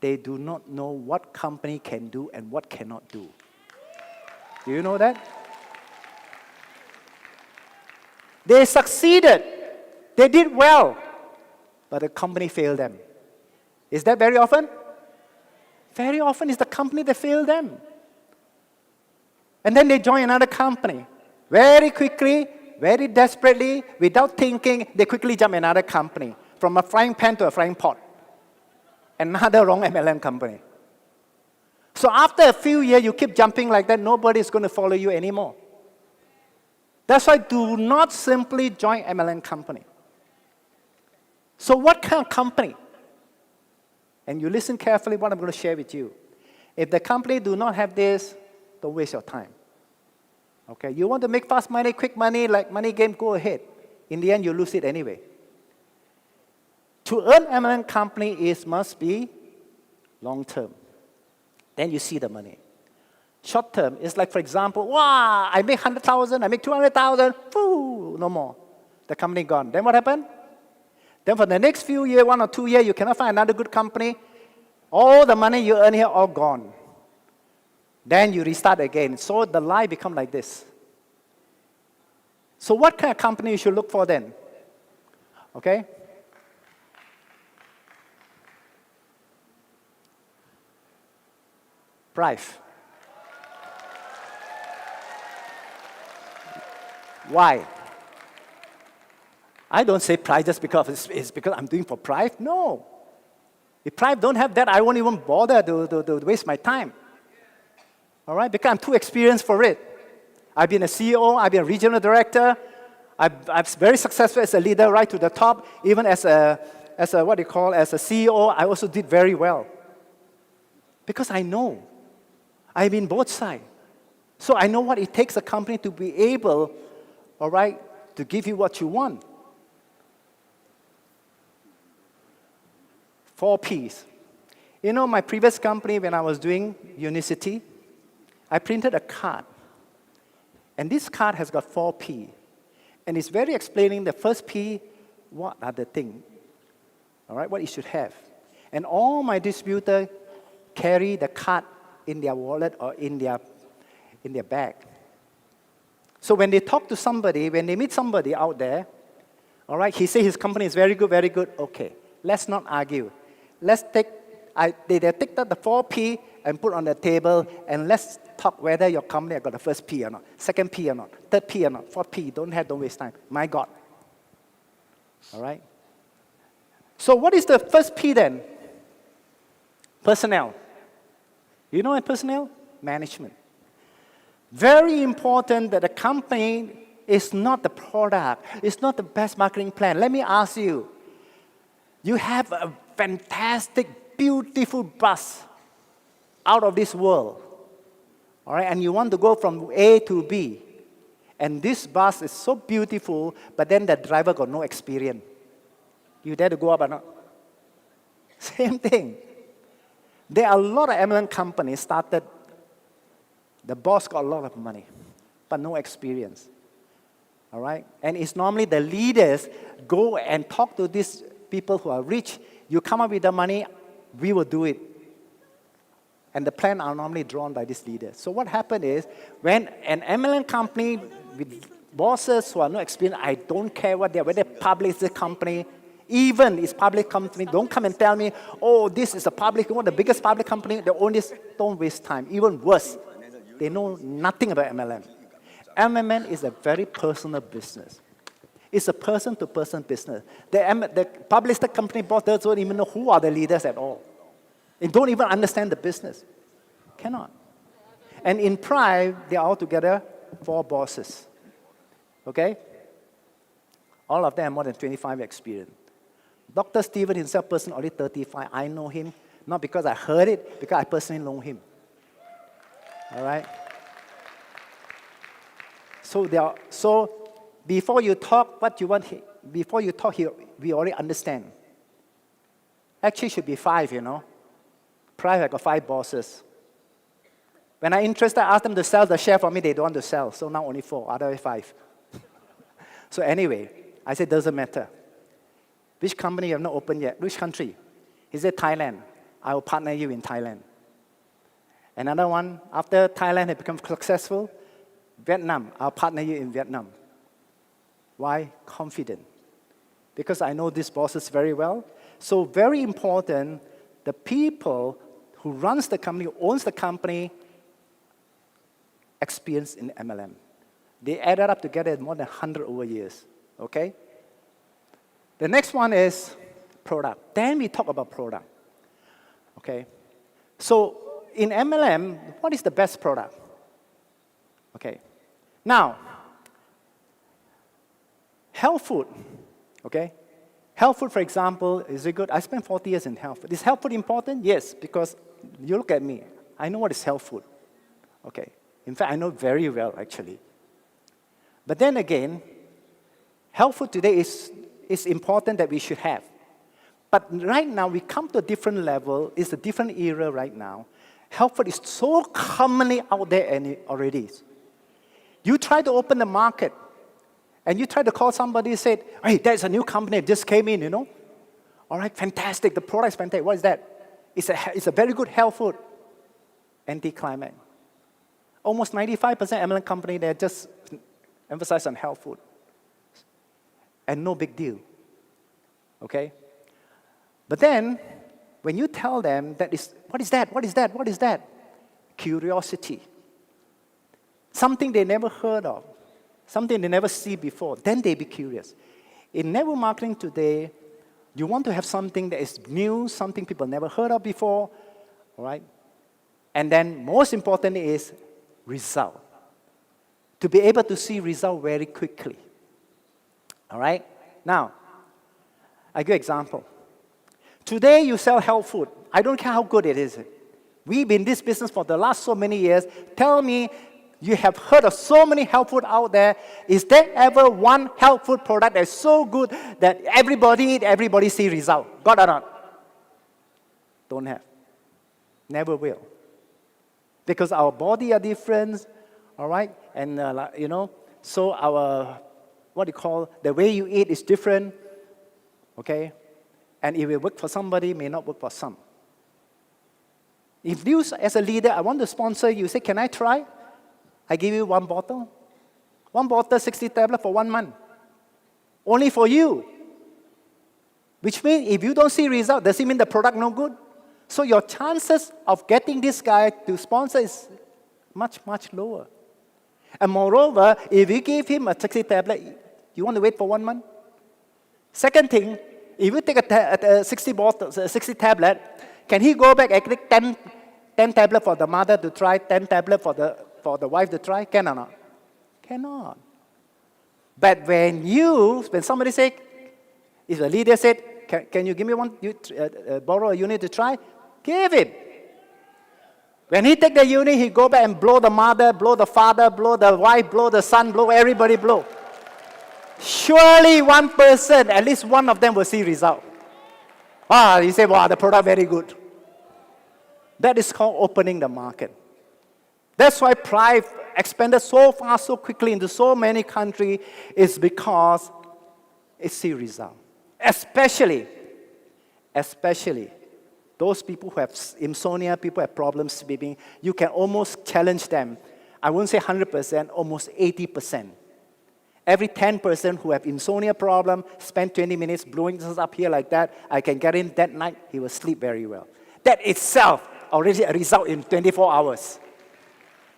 [SPEAKER 1] They do not know what company can do and what cannot do. Do you know that? They succeeded. They did well. But the company failed them. Is that very often? Very often it's the company that failed them. And then they join another company. Very quickly, very desperately, without thinking, they quickly jump another company. From a frying pan to a frying pot. Another wrong MLM company. So after a few years, you keep jumping like that, nobody is going to follow you anymore. That's why do not simply join MLM company. So what kind of company And you listen carefully what I'm going to share with you. If the company do not have this, don't waste your time. Okay, you want to make fast money, quick money, like money game, go ahead. In the end, you lose it anyway. To earn MLM company must be long term. Then you see the money. Short term is like, for example, wow, I make 100,000, I make 200,000, no more. The company gone. Then what happened? Then for the next few years, 1 or 2 years, you cannot find another good company. All the money you earn here, all gone. Then you restart again. So the life becomes like this. So what kind of company you should look for then? Okay? Price. Why? I don't say price just because it's because I'm doing for price. No. If price don't have that, I won't even bother to waste my time. All right? Because I'm too experienced for it. I've been a CEO, I've been a regional director, I'm very successful as a leader right to the top. Even as a CEO, I also did very well. Because I know. I've been both sides. So I know what it takes a company to be able, all right, to give you what you want. 4 Ps. You know, my previous company, when I was doing Unicity, I printed a card. And this card has got 4 P. And it's very explaining the first P, what are the things, all right, what you should have. And all my distributors carry the card in their wallet or in their bag. So when they talk to somebody, when they meet somebody out there, all right, he says his company is very good, okay. Let's not argue. Let's take, they take the 4 P and put on the table, and let's talk whether your company has got the first P or not, second P or not, third P or not, fourth P. Don't waste time. My God. All right? So what is the first P then? Personnel. You know what personnel? Management. Very important that the company is not the product. It's not the best marketing plan. Let me ask you. You have a fantastic, beautiful bus out of this world. All right, and you want to go from A to B. And this bus is so beautiful, but then the driver got no experience. You dare to go up or not? Same thing. There are a lot of MLM companies started. The boss got a lot of money, but no experience. All right? And it's normally the leaders go and talk to these people who are rich. You come up with the money, we will do it. And the plans are normally drawn by this leader. So what happened is, when an MLM company with bosses who are not experienced, I don't care what they are, whether public is a company, even it's public company, don't come and tell me, oh, this is a public, one of the biggest public company, the only, don't waste time. Even worse, they know nothing about MLM. MLM is a very personal business. It's a person-to-person business. The public company boss doesn't even know who are the leaders at all. They don't even understand the business. Cannot. And in Prime, they are all together 4 bosses. Okay? All of them have more than 25 experience. Dr. Steven himself, personally, only 35. I know him, not because I heard it, because I personally know him. All right? So before you talk what you want, before you talk here, we already understand. Actually, it should be 5, you know. Private, I got 5 bosses. When I'm interested, I ask them to sell the share for me. They don't want to sell. So now only 4, otherwise 5. So anyway, I said, doesn't matter. Which company you have not opened yet? Which country? He said, Thailand. I will partner you in Thailand. Another one, after Thailand had become successful, Vietnam. I'll partner you in Vietnam. Why? Confident. Because I know these bosses very well. So very important, the people who runs the company, who owns the company, experience in MLM. They added up together more than 100 over years. Okay? The next one is product. Then we talk about product. Okay? So in MLM, what is the best product? Okay. Now, health food. Okay? Health food, for example, is it good? I spent 40 years in health food. Is health food important? Yes, because you look at me. I know what is health food. Okay. In fact, I know very well, actually. But then again, health food today is important that we should have. But right now, we come to a different level. It's a different era right now. Health food is so commonly out there already. You try to open the market, and you try to call somebody and say, hey, there's a new company that just came in, you know. All right, fantastic. The product is fantastic. What is that? It's a very good health food. Anticlimax. Almost 95% MLM company, they just emphasize on health food. And no big deal. Okay? But then, when you tell them that is, what is that? What is that? What is that? Curiosity. Something they never heard of. Something they never see before. Then they be curious. In network marketing today, you want to have something that is new, something people never heard of before, all right? And then most important is result. To be able to see result very quickly. All right? Now, I give you an example. Today you sell health food. I don't care how good it is. We've been in this business for the last so many years. Tell me, you have heard of so many health food out there. Is there ever one health food product that's so good that everybody eat, everybody see result? Got or not? Don't have. Never will. Because our body are different, all right? And, you know, so our, what do you call, the way you eat is different, okay? And it will work for somebody, it may not work for some. If you, as a leader, I want to sponsor you, say, can I try? I give you one bottle. One bottle, 60 tablets for 1 month. Only for you. Which means if you don't see result, does it mean the product no good? So your chances of getting this guy to sponsor is much, much lower. And moreover, if you give him a 60 tablet, you want to wait for 1 month? Second thing, if you take a 60 tablet, can he go back and take 10 tablets for the mother to try, 10 tablets for the wife to try? Can or not? Cannot. But when somebody say, if the leader said, can you give me one, borrow a unit to try? Give him. When he take the unit, he go back and blow the mother, blow the father, blow the wife, blow the son, blow everybody, blow. Surely one person, at least one of them will see result. You say, wow, the product very good. That is called opening the market. That's why Pride expanded so fast, so quickly into so many countries, is because it see result. Especially those people who have insomnia, people who have problems sleeping, you can almost challenge them. I won't say 100%, almost 80%. Every 10% who have insomnia problem, spend 20 minutes blowing this up here like that, I can get in that night, he will sleep very well. That itself already a result in 24 hours.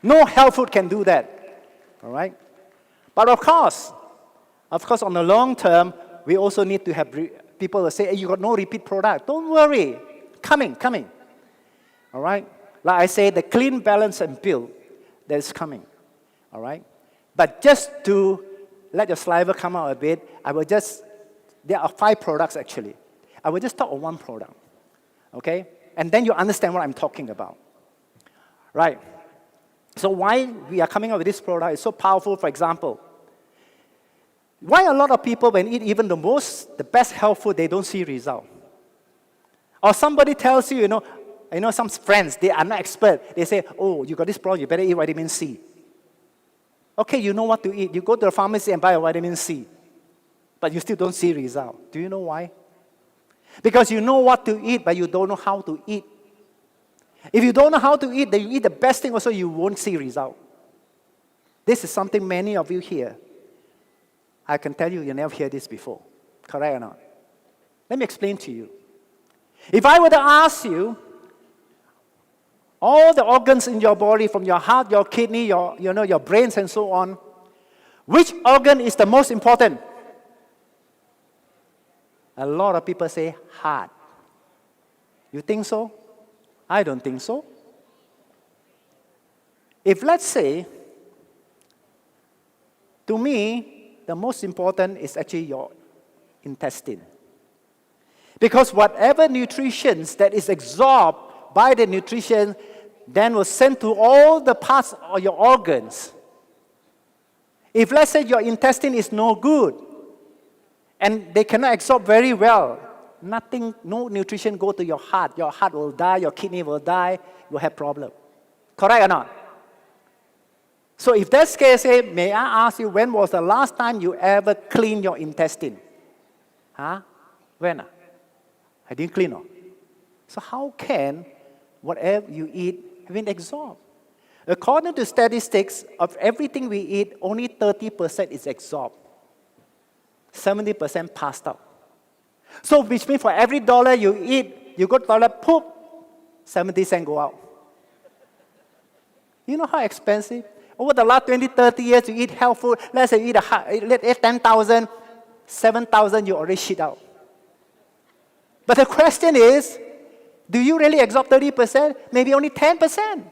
[SPEAKER 1] No health food can do that. All right? But of course, on the long term, we also need to have people who say, hey, you got no repeat product. Don't worry. Coming. All right? Like I say, the clean, balance, and build, that is coming. All right? But just to let your saliva come out a bit, there are 5 products actually. I will just talk on one product. Okay? And then you understand what I'm talking about. Right? So why we are coming up with this product is so powerful, for example. Why a lot of people, when eat even the best health food, they don't see result? Or somebody tells you, you know, some friends, they are not expert. They say, oh, you got this problem, you better eat vitamin C. Okay, you know what to eat. You go to the pharmacy and buy a vitamin C. But you still don't see result. Do you know why? Because you know what to eat, but you don't know how to eat. If you don't know how to eat, then you eat the best thing also, you won't see result. This is something many of you hear. I can tell you, you never heard this before. Correct or not? Let me explain to you. If I were to ask you, all the organs in your body, from your heart, your kidney, your brains, and so on, which organ is the most important? A lot of people say heart. You think so? I don't think so. If let's say, to me, the most important is actually your intestine. Because whatever nutrition that is absorbed by the nutrition then will send to all the parts of your organs. If let's say your intestine is no good and they cannot absorb very well, no nutrition go to your heart. Your heart will die, your kidney will die, you'll have problem. Correct or not? So if that's the case, may I ask you, when was the last time you ever cleaned your intestine? Huh? When? I didn't clean it. So how can whatever you eat be absorbed? According to statistics, of everything we eat, only 30% is absorbed. 70% passed out. So which means for every dollar you eat, you go to the toilet, poop, 70 cents go out. You know how expensive? Over the last 20, 30 years, you eat health food. Let's say you eat 10,000, 7,000, you already shit out. But the question is, do you really absorb 30%? Maybe only 10%.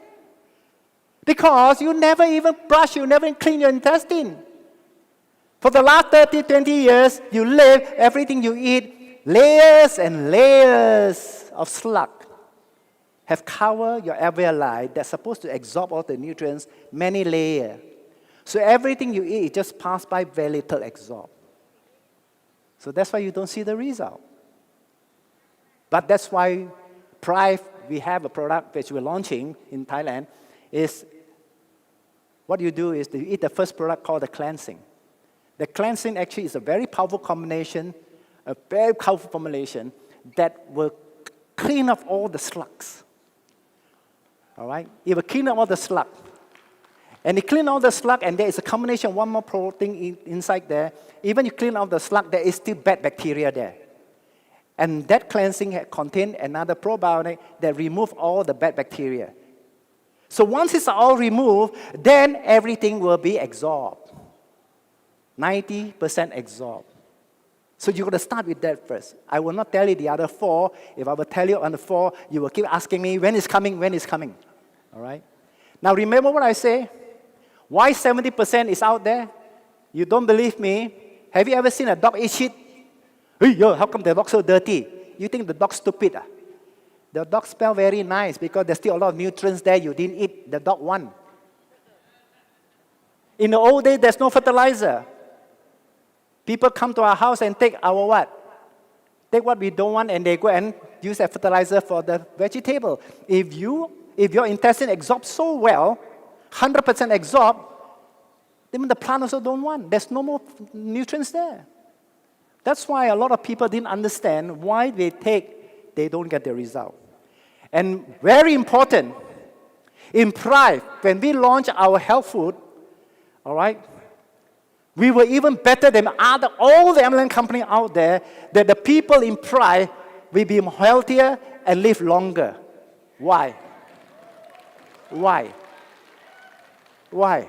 [SPEAKER 1] Because you never even brush, you never clean your intestine. For the last 30, 20 years, you live, everything you eat, layers and layers of slug have covered your alveoli that's supposed to absorb all the nutrients, many layers. So everything you eat just pass by very little absorb. So that's why you don't see the result. But that's why Prive, we have a product which we're launching in Thailand, is what you do is you eat the first product called the cleansing. The cleansing actually is a very powerful combination, a very powerful formulation that will clean up all the slugs. All right? It will clean up all the slug. And it clean out the slug, and there is a combination of one more protein inside there. Even you clean out the slug, there is still bad bacteria there. And that cleansing contains another probiotic that removes all the bad bacteria. So once it's all removed, then everything will be absorbed. 90% absorbed. So you're going to start with that first. I will not tell you the other 4. If I will tell you on the 4, you will keep asking me, when is coming, when is coming? All right? Now remember what I say. Why 70% is out there? You don't believe me? Have you ever seen a dog eat shit? Hey, yo, how come the dog so dirty? You think the dog's stupid? The dog smell very nice because there's still a lot of nutrients there you didn't eat. The dog won. In the old days, there's no fertilizer. People come to our house and take our what? Take what we don't want and they go and use that fertilizer for the vegetable. If your intestine absorbs so well, 100% absorb, then the plant also don't want. There's no more nutrients there. That's why a lot of people didn't understand why they don't get the result. And very important, in Prive, when we launched our health food, all right, we were even better than all the MLM companies out there, that the people in Prive will be healthier and live longer. Why? Why? Why?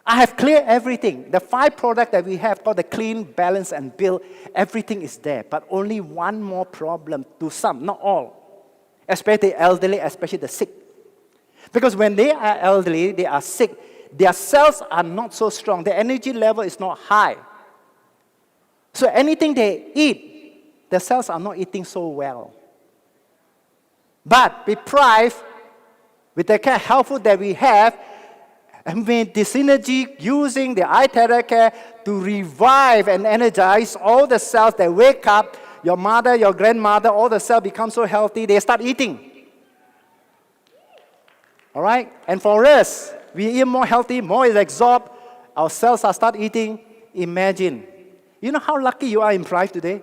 [SPEAKER 1] I have cleared everything. The 5 products that we have called the Clean, Balance, and Build, everything is there. But only one more problem to some, not all. Especially the elderly, especially the sick. Because when they are elderly, they are sick, their cells are not so strong. The energy level is not high. So anything they eat, the cells are not eating so well. But with Prive, with the kind of health food that we have, and with the synergy using the iTeracare to revive and energize all the cells that wake up, your mother, your grandmother, all the cells become so healthy, they start eating. All right? And for us, we eat more healthy, more is absorbed, our cells are start eating. Imagine. You know how lucky you are in Prive today?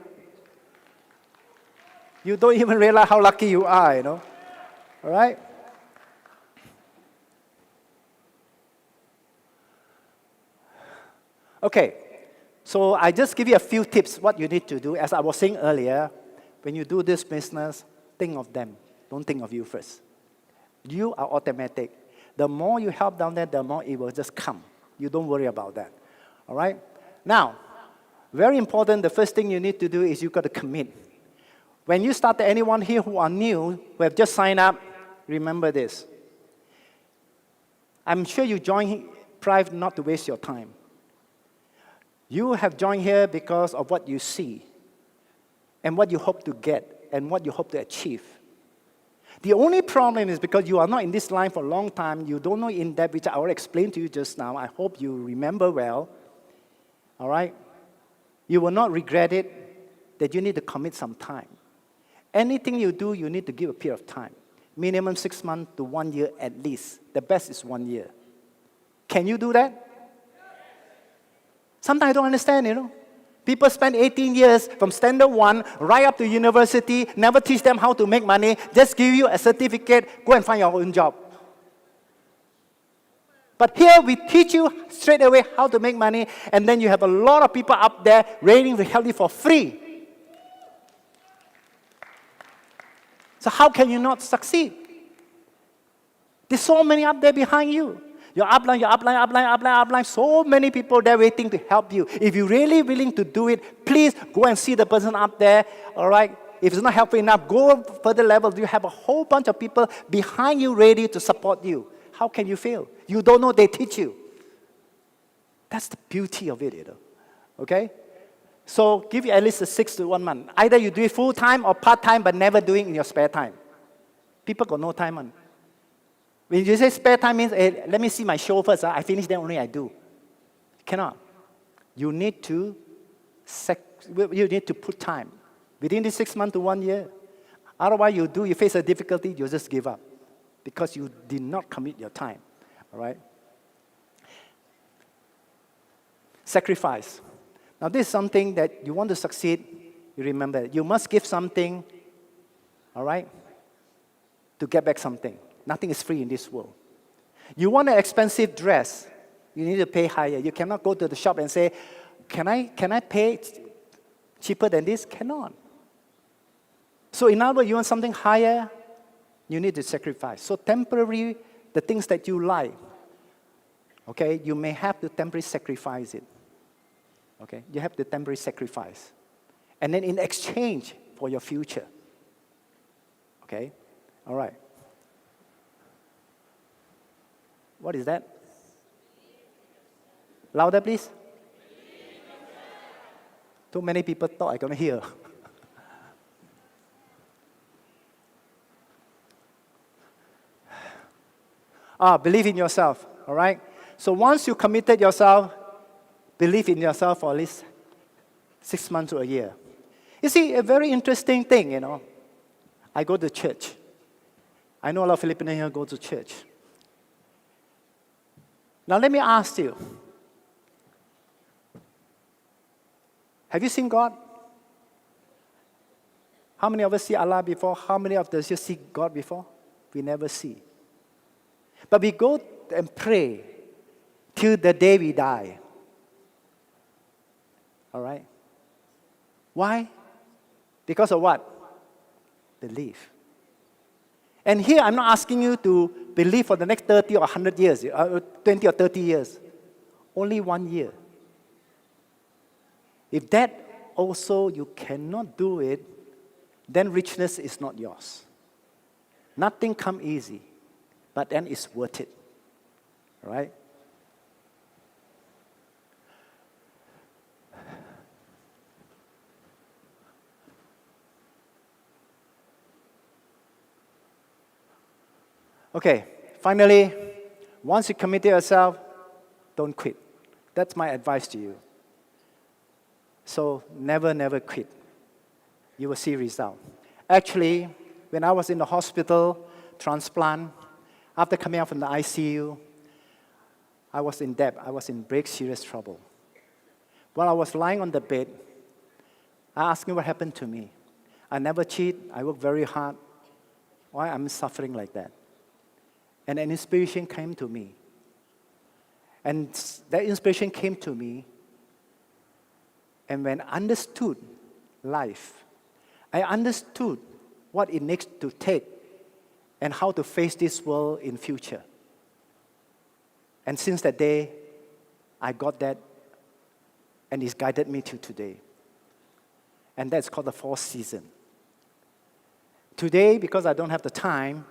[SPEAKER 1] You don't even realize how lucky you are, you know. All right? Okay, so I just give you a few tips what you need to do. As I was saying earlier, when you do this business, think of them. Don't think of you first. You are automatic. The more you help down there, the more it will just come. You don't worry about that. All right? Now, very important, the first thing you need to do is you've got to commit. When you start, anyone here who are new, who have just signed up, remember this. I'm sure you joined Prive not to waste your time. You have joined here because of what you see. and what you hope to get and what you hope to achieve. The only problem is because you are not in this line for a long time, you don't know in depth, which I already explained to you just now. I hope you remember well. All right? You will not regret it that you need to commit some time. Anything you do, you need to give a period of time. Minimum 6 months to 1 year at least. The best is 1 year. Can you do that? Sometimes I don't understand, you know. People spend 18 years from standard 1 right up to university, never teach them how to make money, just give you a certificate, go and find your own job. But here we teach you straight away how to make money, and then you have a lot of people up there waiting to help you for free. So how can you not succeed? There's so many up there behind you. Your upline, so many people there waiting to help you. If you're really willing to do it, please go and see the person up there, all right? If it's not helpful enough, go further level. You have a whole bunch of people behind you ready to support you. How can you fail? You don't know, they teach you. That's the beauty of it, you know, okay? So give you at least 6 to 1 month. Either you do it full-time or part-time, but never doing it in your spare time. People got no time on. When you say spare time means, hey, let me see my show first. I finish, then only I do. Cannot. You need to put time. Within the 6 months to 1 year. Otherwise, you face a difficulty, you just give up. Because you did not commit your time. All right? Sacrifice. Now, this is something that you want to succeed, you remember. You must give something, all right, to get back something. Nothing is free in this world. You want an expensive dress, you need to pay higher. You cannot go to the shop and say, can I pay cheaper than this? Cannot. So in other words, you want something higher, you need to sacrifice. So temporary, the things that you like, okay, you may have to temporarily sacrifice it. Okay, you have to temporarily sacrifice. And then in exchange for your future. Okay, all right. What is that? Louder, please. Too many people thought I couldn't hear. Believe in yourself, all right? So once you committed yourself, believe in yourself for at least 6 months to a year. You see, a very interesting thing, you know. I go to church. I know a lot of Filipinos here go to church. Now let me ask you, have you seen God? How many of us see Allah before? How many of us see God before? We never see. But we go and pray till the day we die. All right? Why? Because of what? Belief. And here I'm not asking you to believe for the next 30 or 100 years, 20 or 30 years. Only 1 year. If that also you cannot do it, then richness is not yours. Nothing come easy, but then it's worth it. All right? Okay, finally, once you commit yourself, don't quit. That's my advice to you. So never quit. You will see result. Actually, when I was in the hospital, transplant, after coming out from the ICU, I was in debt. I was in break serious trouble. While I was lying on the bed, I asked me what happened to me. I never cheat. I work very hard. Why I'm suffering like that? And an inspiration came to me. And that inspiration came to me, and when I understood life, I understood what it needs to take and how to face this world in future. And since that day, I got that, and it's guided me to today. And that's called the fourth season. Today, because I don't have the time,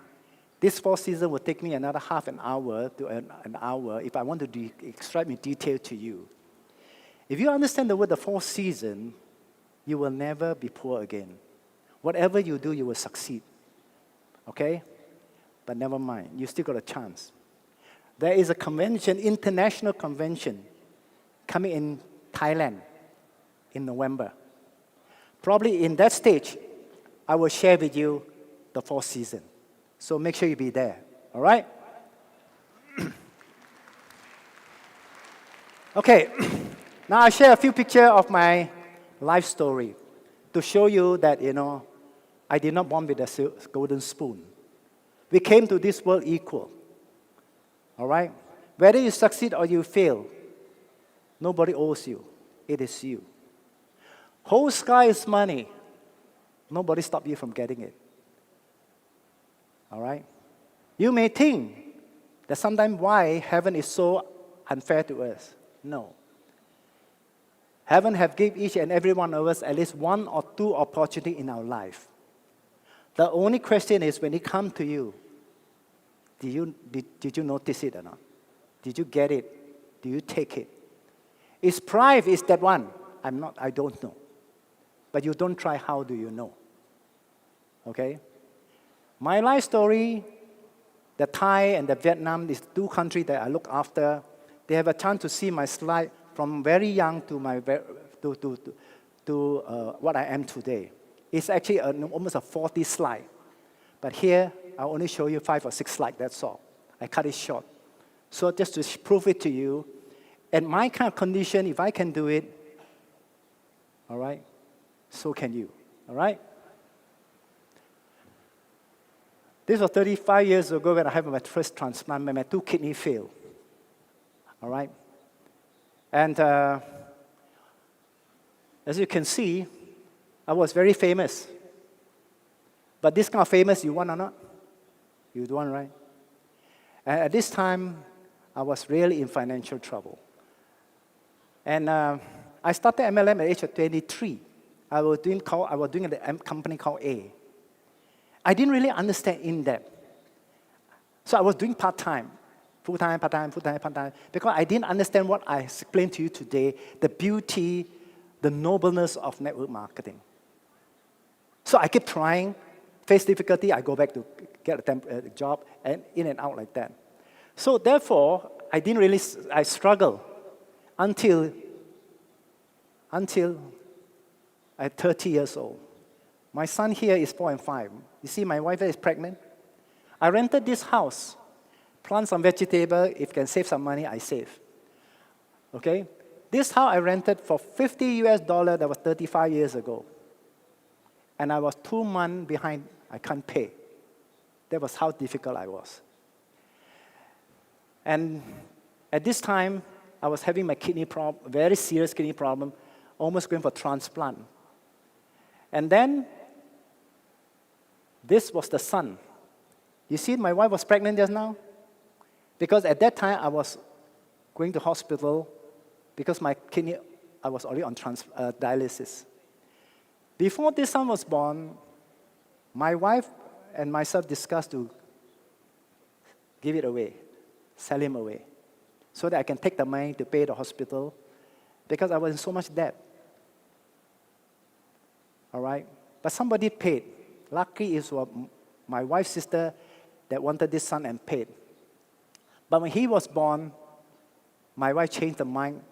[SPEAKER 1] this fourth season will take me another half an hour to an hour if I want to extract in detail to you. If you understand the word the fourth season, you will never be poor again. Whatever you do, you will succeed. Okay? But never mind, you still got a chance. There is a convention, international convention, coming in Thailand in November. Probably in that stage, I will share with you the 4th season. So make sure you be there, all right? Okay, now I share a few pictures of my life story to show you that, I did not born with a golden spoon. We came to this world equal, all right? Whether you succeed or you fail, nobody owes you. It is you. Whole sky is money. Nobody stop you from getting it. All right? You may think that sometimes why heaven is so unfair to us. No. Heaven have given each and every one of us at least 1 or 2 opportunities in our life. The only question is when it comes to you, did you notice it or not? Did you get it? Do you take it? Is pride is that one? I don't know. But you don't try, how do you know? Okay? My life story, the Thai and the Vietnam, is 2 countries that I look after. They have a chance to see my slide from very young to what I am today. It's actually almost a 40 slide. But here, I'll only show you 5 or 6 slides, that's all. I cut it short. So just to prove it to you, at my kind of condition, if I can do it, all right, so can you, all right? This was 35 years ago when I had my first transplant, when my 2 kidneys failed, all right? And as you can see, I was very famous. But this kind of famous, you want or not? You want, right? And at this time, I was really in financial trouble. And I started MLM at the age of 23. I was doing a company called A. I didn't really understand in depth. So I was doing part-time, full-time, part-time, full-time, part-time, because I didn't understand what I explained to you today, the beauty, the nobleness of network marketing. So I kept trying, face difficulty, I go back to get a job, and in and out like that. So therefore, I struggled until I'm 30 years old. My son here is 4 and 5. You see, my wife is pregnant. I rented this house, plant some vegetable. If can save some money, I save. Okay? This house I rented for $50 that was 35 years ago. And I was 2 months behind, I can't pay. That was how difficult I was. And at this time, I was having my kidney problem, very serious kidney problem, almost going for transplant. And then, this was the son. You see, my wife was pregnant just now? Because at that time, I was going to hospital because my kidney, I was already on dialysis. Before this son was born, my wife and myself discussed to give it away, sell him away, so that I can take the money to pay the hospital because I was in so much debt. All right? But somebody paid. Lucky is what my wife's sister that wanted this son and paid. But when he was born, my wife changed her mind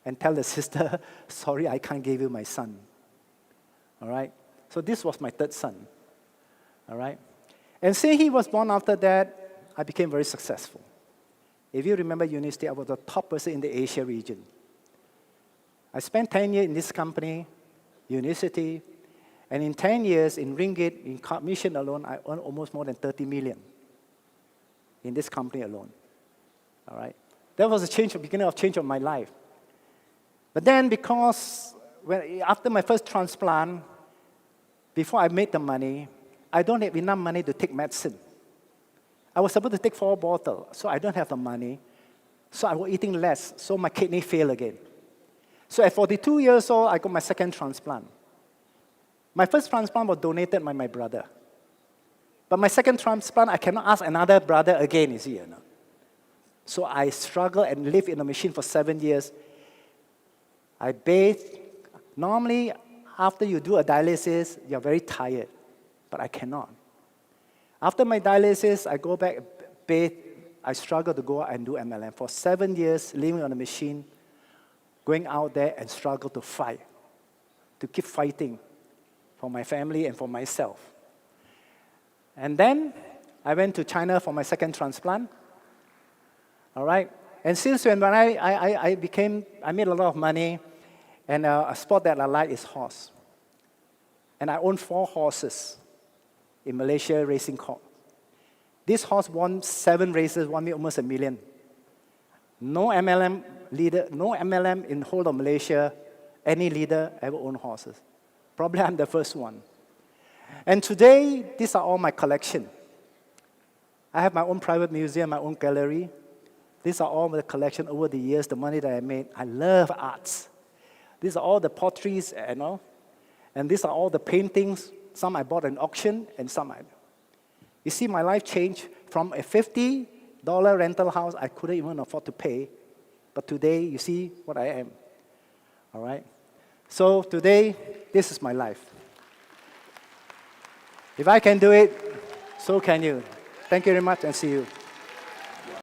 [SPEAKER 1] and tell the sister, sorry, I can't give you my son. All right? So this was my 3rd son. All right? And since he was born after that, I became very successful. If you remember university, I was the top person in the Asia region. I spent 10 years in this company, university, and in 10 years, in ringgit, in commission alone, I earned almost more than 30 million in this company alone. All right? That was the beginning of change of my life. But then because after my first transplant, before I made the money, I don't have enough money to take medicine. I was supposed to take 4 bottles, so I don't have the money. So I was eating less, so my kidney failed again. So at 42 years old, I got my 2nd transplant. My first transplant was donated by my brother. But my 2nd transplant, I cannot ask another brother again, you see. So I struggled and lived in a machine for 7 years. I bathed. Normally, after you do a dialysis, you're very tired, but I cannot. After my dialysis, I go back, bathe, I struggle to go out and do MLM. For 7 years, living on a machine, going out there and struggle to fight, to keep fighting for my family and for myself. And then I went to China for my second transplant. All right? And since when I made a lot of money, and a sport that I like is horse. And I own 4 horses in Malaysia racing court. This horse won 7 races, won me almost $1 million. No MLM leader, no MLM in whole of Malaysia, any leader ever owned horses. Probably I'm the first one. And today, these are all my collection. I have my own private museum, my own gallery. These are all the collection over the years, the money that I made. I love arts. These are all the potteries, and these are all the paintings. Some I bought at an auction, and some I... You see, my life changed from a $50 rental house I couldn't even afford to pay, but today, you see what I am. All right? So today, this is my life. If I can do it, so can you. Thank you very much, and see you.